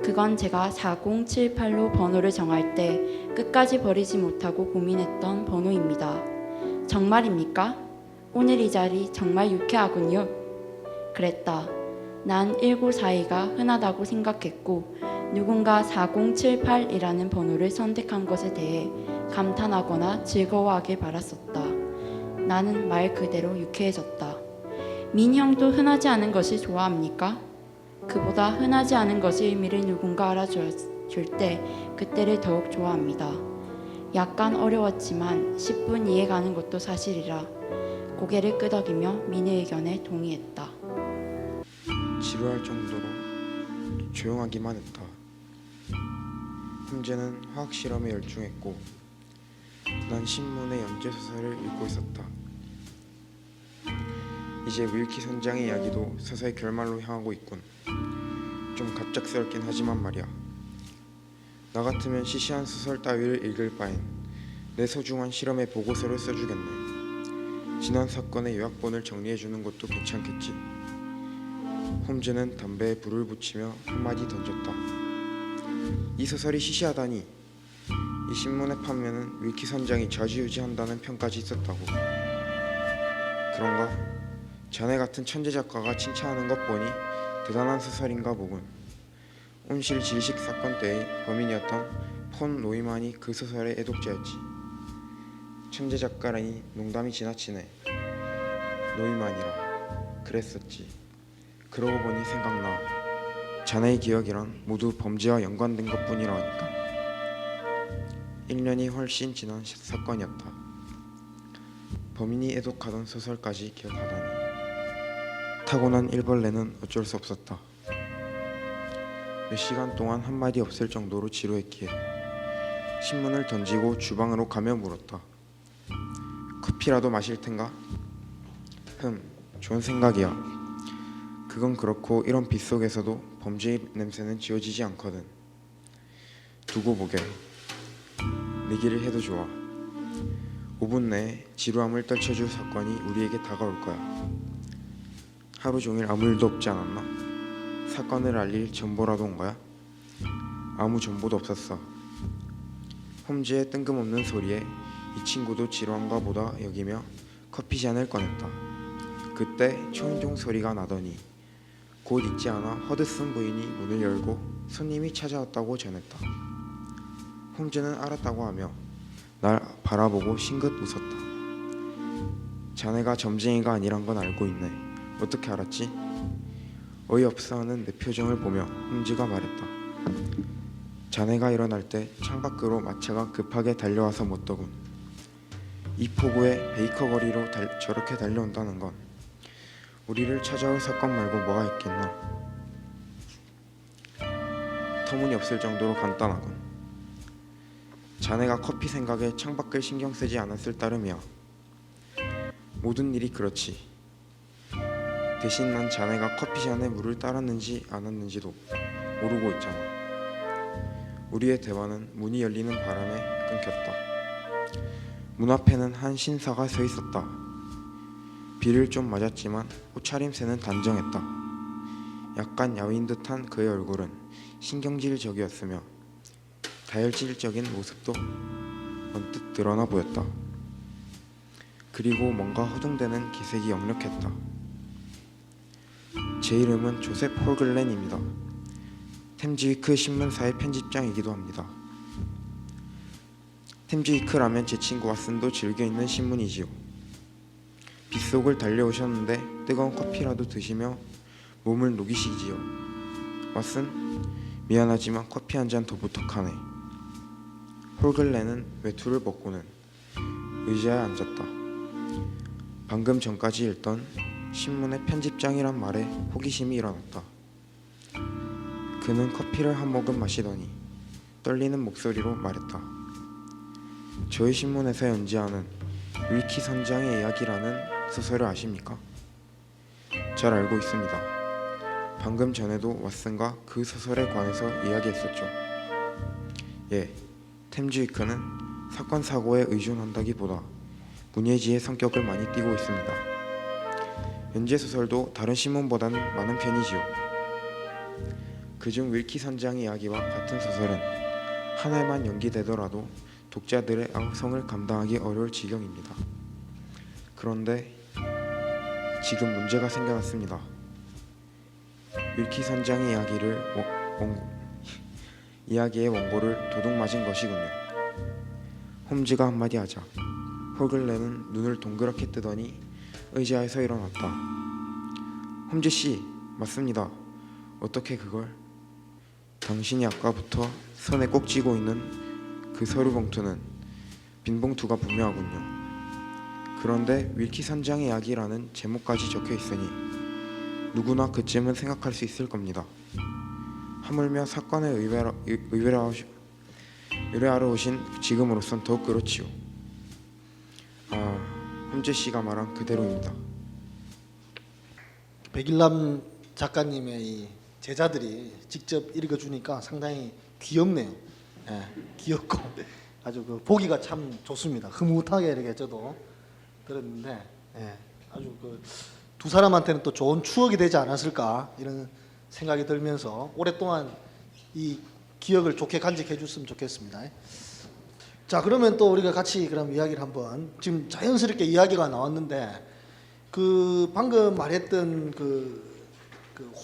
그건 제가 4078로 번호를 정할 때 끝까지 버리지 못하고 고민했던 번호입니다. 정말입니까? 오늘 이 자리 정말 유쾌하군요. 그랬다. 난 1942가 흔하다고 생각했고 누군가 4078이라는 번호를 선택한 것에 대해 감탄하거나 즐거워하길 바랐었다. 나는 말 그대로 유쾌해졌다. 민형도 흔하지 않은 것을 좋아합니까? 그보다 흔하지 않은 것의 의미를 누군가 알아줄 때 그때를 더욱 좋아합니다. 약간 어려웠지만 10분 이해가는 것도 사실이라 고개를 끄덕이며 민의 의견에 동의했다. 지루할 정도로 조용하기만 했다. 홈즈는 화학 실험에 열중했고 난 신문의 연재 소설을 읽고 있었다. 이제 윌키 선장의 이야기도 서서히 결말로 향하고 있군. 좀 갑작스럽긴 하지만 말이야. 나 같으면 시시한 소설 따위를 읽을 바엔 내 소중한 실험의 보고서를 써주겠네. 지난 사건의 요약본을 정리해주는 것도 괜찮겠지. 홈즈는 담배에 불을 붙이며 한마디 던졌다. 이 소설이 시시하다니. 이 신문의 판매는 윌키 선장이 좌지우지한다는 평까지 있었다고. 그런가? 자네 같은 천재 작가가 칭찬하는 것 보니 대단한 소설인가 보군. 온실 질식 사건 때의 범인이었던 폰 노이만이 그 소설의 애독자였지. 천재 작가라니 농담이 지나치네. 노이만이라 그랬었지. 그러고 보니 생각나. 자네의 기억이란 모두 범죄와 연관된 것뿐이라 하니까. 1년이 훨씬 지난 사건이었다. 범인이 애독하던 소설까지 기억하다니. 타고난 일벌레는 어쩔 수 없었다. 몇 시간 동안 한마디 없을 정도로 지루했기에 신문을 던지고 주방으로 가며 물었다. 커피라도 마실 텐가? 좋은 생각이야. 그건 그렇고 이런 빗속에서도 범죄의 냄새는 지워지지 않거든. 두고 보게. 내기를 해도 좋아. 5분 내에 지루함을 떨쳐줄 사건이 우리에게 다가올 거야. 하루 종일 아무 일도 없지 않았나? 사건을 알릴 정보라도 온 거야? 아무 정보도 없었어. 홈즈의 뜬금없는 소리에 이 친구도 지루한가 보다 여기며 커피잔을 꺼냈다. 그때 초인종 소리가 나더니 곧 있지 않아 허드슨 부인이 문을 열고 손님이 찾아왔다고 전했다. 홈즈는 알았다고 하며 날 바라보고 싱긋 웃었다. 자네가 점쟁이가 아니란 건 알고 있네. 어떻게 알았지? 어이없어하는 내 표정을 보며 홈즈가 말했다. 자네가 일어날 때 창밖으로 마차가 급하게 달려와서 묻더군. 이 폭우에 베이커 거리로 저렇게 달려온다는 건 우리를 찾아올 사건 말고 뭐가 있겠나. 터무니없을 정도로 간단하군. 자네가 커피 생각에 창밖을 신경 쓰지 않았을 따름이야. 모든 일이 그렇지. 대신 난 자네가 커피잔에 물을 따랐는지 않았는지도 모르고 있잖아. 우리의 대화는 문이 열리는 바람에 끊겼다. 문 앞에는 한 신사가 서 있었다. 비를 좀 맞았지만 옷차림새는 단정했다. 약간 야윈 듯한 그의 얼굴은 신경질적이었으며 다혈질적인 모습도 언뜻 드러나 보였다. 그리고 뭔가 허둥대는 기색이 역력했다. 제 이름은 조셉 홀글렌입니다. 템즈위크 신문사의 편집장이기도 합니다. 템즈위크라면 제 친구 왓슨도 즐겨 읽는 신문이지요. 빗속을 달려오셨는데 뜨거운 커피라도 드시며 몸을 녹이시지요. 왓슨, 미안하지만 커피 한 잔 더 부탁하네. 홀글렌은 외투를 벗고는 의자에 앉았다. 방금 전까지 읽던 신문의 편집장이란 말에 호기심이 일어났다. 그는 커피를 한 모금 마시더니 떨리는 목소리로 말했다. 저희 신문에서 연재하는 윌키 선장의 이야기라는 소설을 아십니까? 잘 알고 있습니다. 방금 전에도 왓슨과 그 소설에 관해서 이야기했었죠. 예, 템즈 위크는 사건 사고에 의존한다기보다 문예지의 성격을 많이 띠고 있습니다. 연재 소설도 다른 신문보다는 많은 편이지요. 그중 윌키 선장의 이야기와 같은 소설은 한 회만 연기되더라도 독자들의 악성을 감당하기 어려울 지경입니다. 그런데 지금 문제가 생겨났습니다. 윌키 선장의 이야기의 원고를 도둑맞은 것이군요. 홈즈가 한마디 하자 홀글렌은 눈을 동그랗게 뜨더니 의자에서 일어났다. 홈즈 씨, 맞습니다. 어떻게 그걸? 당신이 아까부터 손에 꼭 쥐고 있는 그 서류 봉투는 빈 봉투가 분명하군요. 그런데 윌키 선장의 이야기라는 제목까지 적혀 있으니 누구나 그쯤은 생각할 수 있을 겁니다. 하물며 사건에 의뢰하러 오신 지금으로선 더욱 그렇지요. 홈즈 씨가 말한 그대로입니다. 백일남 작가님의 이 제자들이 직접 읽어주니까 상당히 귀엽네요. 예, 귀엽고 아주 그 보기가 참 좋습니다. 흐뭇하게 이렇게 저도 들었는데, 예, 아주 그 두 사람한테는 또 좋은 추억이 되지 않았을까 이런 생각이 들면서 오랫동안 이 기억을 좋게 간직해 줬으면 좋겠습니다. 자, 그러면 또 우리가 같이 그럼 이야기를 한번, 지금 자연스럽게 이야기가 나왔는데 그 방금 말했던 그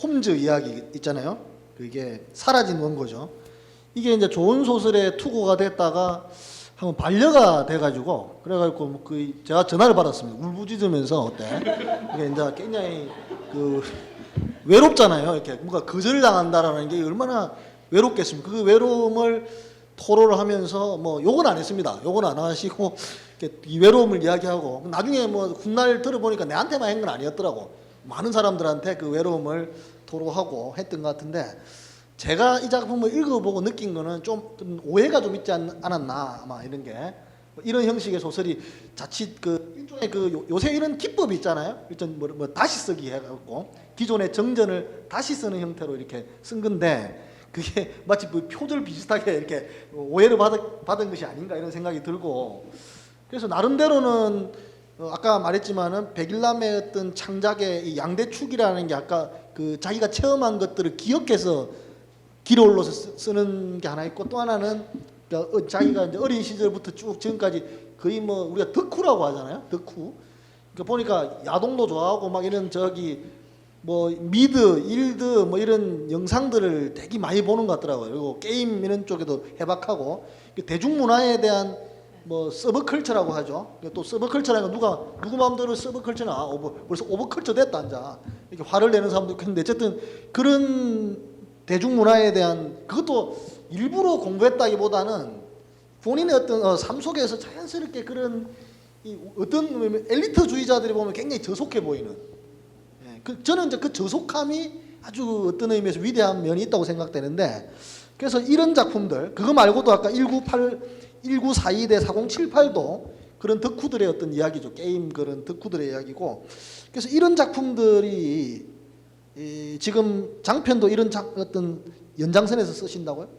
홈즈 이야기 있잖아요. 그게 사라진 원고죠. 이게 이제 좋은 소설의 투고가 됐다가 한번 반려가 돼가지고, 그래가지고 뭐 제가 전화를 받았습니다. 울부짖으면서 어때? 이게 이제 굉장히 그 외롭잖아요. 이렇게 뭔가 거절당한다라는 게 얼마나 외롭겠습니까? 그 외로움을 토로를 하면서 뭐 욕은 안 했습니다. 욕은 안 하시고 이 외로움을 이야기하고, 나중에 뭐 훗날 들어보니까 내한테만 한 건 아니었더라고. 많은 사람들한테 그 외로움을 토로하고 했던 것 같은데, 제가 이 작품을 읽어보고 느낀 거는 좀 오해가 좀 있지 않았나, 아마 이런 게, 이런 형식의 소설이 자칫 그 일종의 그 요새 이런 기법이 있잖아요. 일단 뭐 다시 쓰기 해갖고 기존의 정전을 다시 쓰는 형태로 이렇게 쓴 건데, 그게 마치 뭐 표절 비슷하게 이렇게 오해를 받은 것이 아닌가 이런 생각이 들고, 그래서 나름대로는 아까 말했지만은 백일남의 어떤 창작의 이 양대축이라는 게, 아까 그 자기가 체험한 것들을 기억해서 기록으로서 쓰는 게 하나 있고, 또 하나는 자기가 이제 어린 시절부터 쭉 지금까지 거의 뭐 우리가 덕후라고 하잖아요. 덕후. 그러니까 보니까 야동도 좋아하고 막 이런 저기 뭐 미드, 일드 뭐 이런 영상들을 되게 많이 보는 것 같더라고요. 그리고 게임 이런 쪽에도 해박하고, 대중문화에 대한 뭐 서브컬처라고 하죠. 또 서브컬처라는 건 누구 마음대로 서브컬처나 벌써 오버컬처 됐다 앉아 이렇게 화를 내는 사람도 있는데, 어쨌든 그런 대중문화에 대한 그것도 일부러 공부했다기보다는 본인의 어떤 삶 속에서 자연스럽게 그런 어떤 엘리트주의자들이 보면 굉장히 저속해 보이는, 저는 이제 그 저속함이 아주 어떤 의미에서 위대한 면이 있다고 생각되는데, 그래서 이런 작품들, 그거 말고도 아까 1942대 4078도 그런 덕후들의 어떤 이야기죠. 게임 그런 덕후들의 이야기고, 그래서 이런 작품들이 지금 장편도 이런 어떤 연장선에서 쓰신다고요?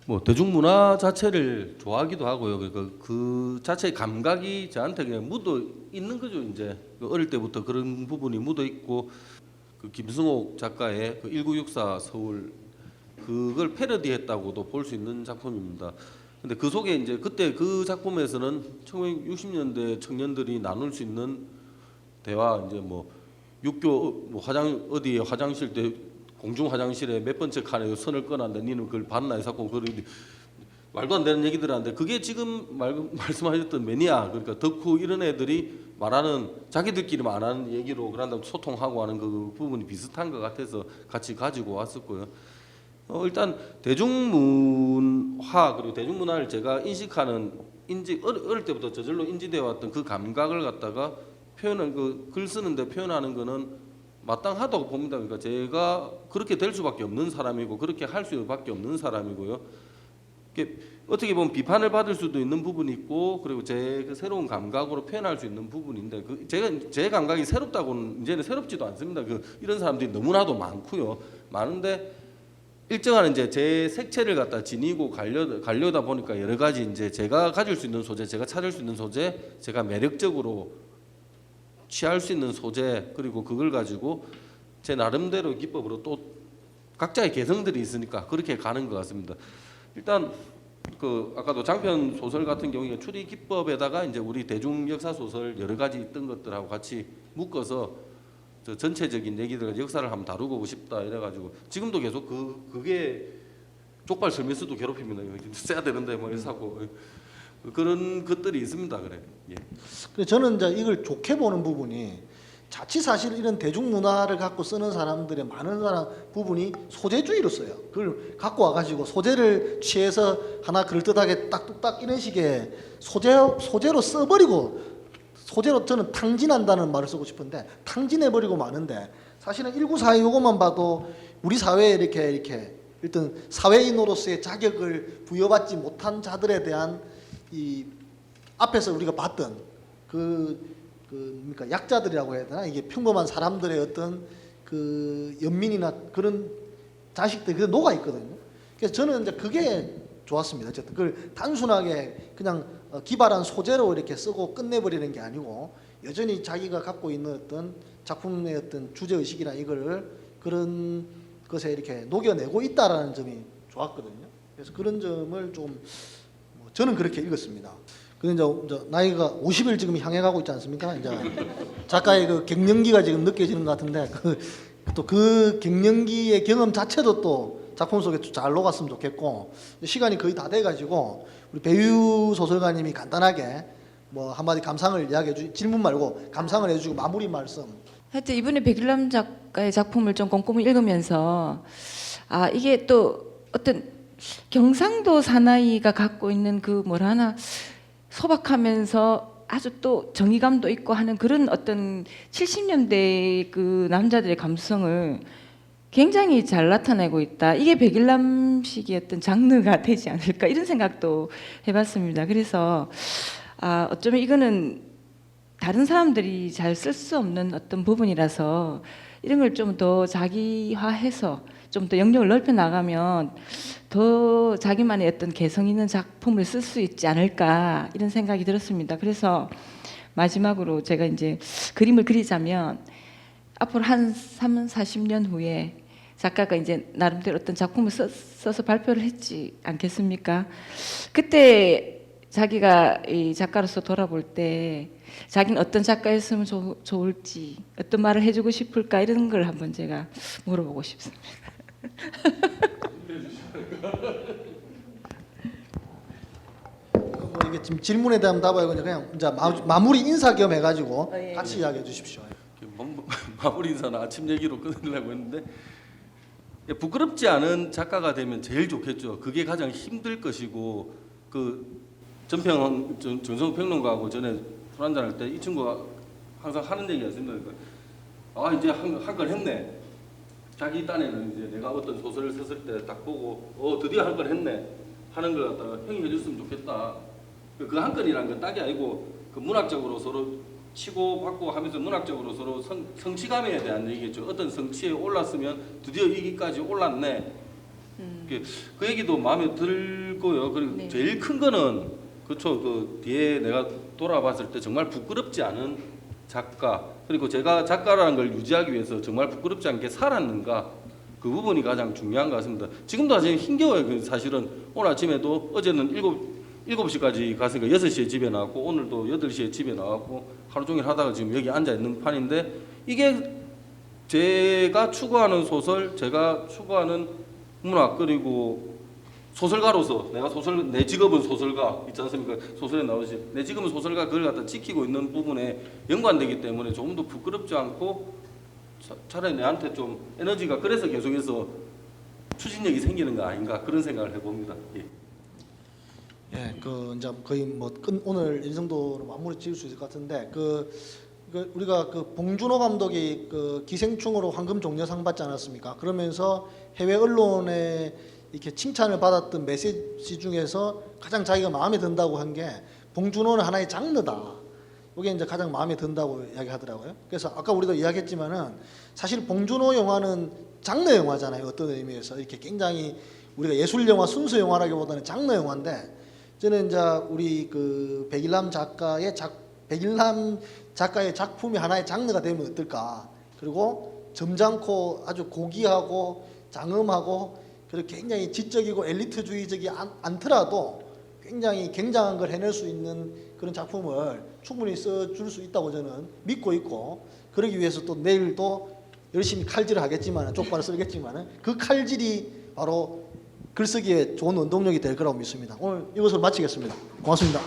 뭐 대중문화 자체를 좋아하기도 하고요. 그 자체의 감각이 저한테 그냥 묻어 있는 거죠. 이제 어릴 때부터 그런 부분이 묻어 있고, 그 김승옥 작가의 그 1964 서울, 그걸 패러디했다고도 볼 수 있는 작품입니다. 근데 그 속에 이제 그때 그 작품에서는 1960년대 청년들이 나눌 수 있는 대화, 이제 뭐 육교 뭐 어디 화장실 때 공중 화장실에 몇 번째 칸에 선을 꺼놨는데 니는 그걸 봤나 이 사건, 그런 말도 안 되는 얘기들 하는데, 그게 지금 말씀하셨던 매니아, 그러니까 덕후 이런 애들이 말하는, 자기들끼리 말하는 얘기로 그런다고 소통하고 하는 그 부분이 비슷한 것 같아서 같이 가지고 왔었고요. 일단 대중문화, 그리고 대중문화를 제가 인식하는 어릴 때부터 저절로 인지되어 왔던 그 감각을 갖다가 표현을, 그 글 쓰는데 표현하는 거는 마땅하다고 봅니다. 그러니까 제가 그렇게 될 수밖에 없는 사람이고 그렇게 할 수밖에 없는 사람이고요. 어떻게 보면 비판을 받을 수도 있는 부분이 있고 그리고 제 그 새로운 감각으로 표현할 수 있는 부분인데 제 감각이 새롭다고는 이제는 새롭지도 않습니다. 이런 사람들이 너무나도 많고요. 많은데 일정한 이제 제 색채를 갖다 지니고 가려다 보니까 여러 가지 이제 제가 가질 수 있는 소재, 제가 찾을 수 있는 소재, 제가 매력적으로 취할 수 있는 소재 그리고 그걸 가지고 제 나름대로 기법으로 또 각자의 개성들이 있으니까 그렇게 가는 것 같습니다. 일단 아까도 장편 소설 같은 경우에 추리 기법에다가 이제 우리 대중 역사 소설 여러 가지 있던 것들하고 같이 묶어서 저 전체적인 얘기들 역사를 한번 다루고 싶다 이래가지고 지금도 계속 그게 족발 설명서도 괴롭힙니다. 써야 되는데 뭐 이래서 하고 그런 것들이 있습니다. 그래. 예. 그래서 저는 이제 이걸 좋게 보는 부분이 자칫 사실 이런 대중문화를 갖고 쓰는 사람들의 많은 부분이 소재주의로 써요. 그걸 갖고 와가지고 소재를 취해서 하나 그럴듯하게 딱뚝딱 이런 식의 소재로 써버리고 소재로 저는 탕진한다는 말을 쓰고 싶은데 탕진해버리고 마는데 사실은 1942 요것만 봐도 우리 사회에 이렇게 일단 사회인으로서의 자격을 부여받지 못한 자들에 대한 이 앞에서 우리가 봤던 그러니까 약자들이라고 해야 되나 이게 평범한 사람들의 어떤 그 연민이나 그런 자식들이 그게 녹아 있거든요. 그래서 저는 이제 그게 좋았습니다. 어쨌든 그걸 단순하게 그냥 기발한 소재로 이렇게 쓰고 끝내버리는 게 아니고 여전히 자기가 갖고 있는 어떤 작품의 어떤 주제 의식이나 이거를 그런 것에 이렇게 녹여내고 있다라는 점이 좋았거든요. 그래서 그런 점을 좀 저는 그렇게 읽었습니다. 근데 이제 나이가 50을 지금 향해 가고 있지 않습니까? 이제 작가의 그 갱년기가 지금 느껴지는 것 같은데 또 그 갱년기의 경험 자체도 또 작품 속에 잘 녹았으면 좋겠고 시간이 거의 다 돼가지고 우리 배유 소설가님이 간단하게 뭐 한마디 감상을 이야기해 질문 말고 감상을 해주고 마무리 말씀. 하여튼 이번에 백일남 작가의 작품을 좀 꼼꼼히 읽으면서 이게 또 어떤 경상도 사나이가 갖고 있는 그 뭐라 하나 소박하면서 아주 또 정의감도 있고 하는 그런 어떤 70년대 그 남자들의 감성을 굉장히 잘 나타내고 있다. 이게 백일남식의 어떤 장르가 되지 않을까 이런 생각도 해봤습니다. 그래서 어쩌면 이거는 다른 사람들이 잘 쓸 수 없는 어떤 부분이라서 이런 걸 좀 더 자기화해서 좀 더 영역을 넓혀 나가면 더 자기만의 어떤 개성 있는 작품을 쓸 수 있지 않을까 이런 생각이 들었습니다. 그래서 마지막으로 제가 이제 그림을 그리자면 앞으로 한 40년 후에 작가가 이제 나름대로 어떤 작품을 써서 발표를 했지 않겠습니까? 그때 자기가 이 작가로서 돌아볼 때 자기는 어떤 작가였으면 좋을지 어떤 말을 해주고 싶을까 이런 걸 한번 제가 물어보고 싶습니다. 뭐 이게 지금 질문에 대한 답을 그냥 이제 마무리 인사 겸 해가지고 같이 이야기해 주십시오. 마무리 인사는 아침 얘기로 끊으려고 했는데 부끄럽지 않은 작가가 되면 제일 좋겠죠. 그게 가장 힘들 것이고 정성욱 평론가하고 전에 술 한잔 할 때 이 친구가 항상 하는 얘기였습니다. 그러니까 이제 한 걸 했네. 자기 딴에는 이제 내가 어떤 소설을 썼을 때 딱 보고 드디어 한 걸 했네 하는 걸 갖다가 형이 해줬으면 좋겠다. 그 한 건이란 건 딱이 아니고 그 문학적으로 서로 치고 받고 하면서 문학적으로 서로 성취감에 대한 얘기겠죠. 어떤 성취에 올랐으면 드디어 여기까지 올랐네. 그 얘기도 마음에 들고요. 그리고 네. 제일 큰 거는 그렇죠. 그 뒤에 내가 돌아봤을 때 정말 부끄럽지 않은 작가 그리고 제가 작가라는 걸 유지하기 위해서 정말 부끄럽지 않게 살았는가 그 부분이 가장 중요한 것 같습니다. 지금도 아직 힘겨워요. 사실은 오늘 아침에도 어제는 7시까지 갔으니까 6시에 집에 나왔고 오늘도 8시에 집에 나왔고 하루 종일 하다가 지금 여기 앉아 있는 판인데 이게 제가 추구하는 소설, 제가 추구하는 문학 그리고 소설가로서 내 직업은 소설가 있지 않습니까? 소설에 나오듯이 내 직업은 소설가 그걸 갖다 지키고 있는 부분에 연관되기 때문에 조금 더 부끄럽지 않고 차라리 내한테 좀 에너지가 그래서 계속해서 추진력이 생기는 거 아닌가 그런 생각을 해봅니다. 예. 예, 이제 거의 오늘 이 정도로 마무리 지을 수 있을 것 같은데 우리가 봉준호 감독이 기생충으로 황금 종려상 받지 않았습니까? 그러면서 해외 언론에 이렇게 칭찬을 받았던 메시지 중에서 가장 자기가 마음에 든다고 한 게 봉준호는 하나의 장르다. 이게 이제 가장 마음에 든다고 이야기하더라고요. 그래서 아까 우리도 이야기했지만은 사실 봉준호 영화는 장르 영화잖아요. 어떤 의미에서 이렇게 굉장히 우리가 예술 영화, 순수 영화라기보다는 장르 영화인데 저는 이제 우리 그 백일남 작가의 작품이 하나의 장르가 되면 어떨까. 그리고 점잖고 아주 고귀하고 장엄하고 그리고 굉장히 지적이고 엘리트주의적이 않더라도 굉장히 굉장한 걸 해낼 수 있는 그런 작품을 충분히 써줄 수 있다고 저는 믿고 있고, 그러기 위해서 또 내일도 열심히 칼질을 하겠지만, 쪽발을 쓰겠지만 그 칼질이 바로 글쓰기에 좋은 원동력이 될 거라고 믿습니다. 오늘 이것을 마치겠습니다. 고맙습니다.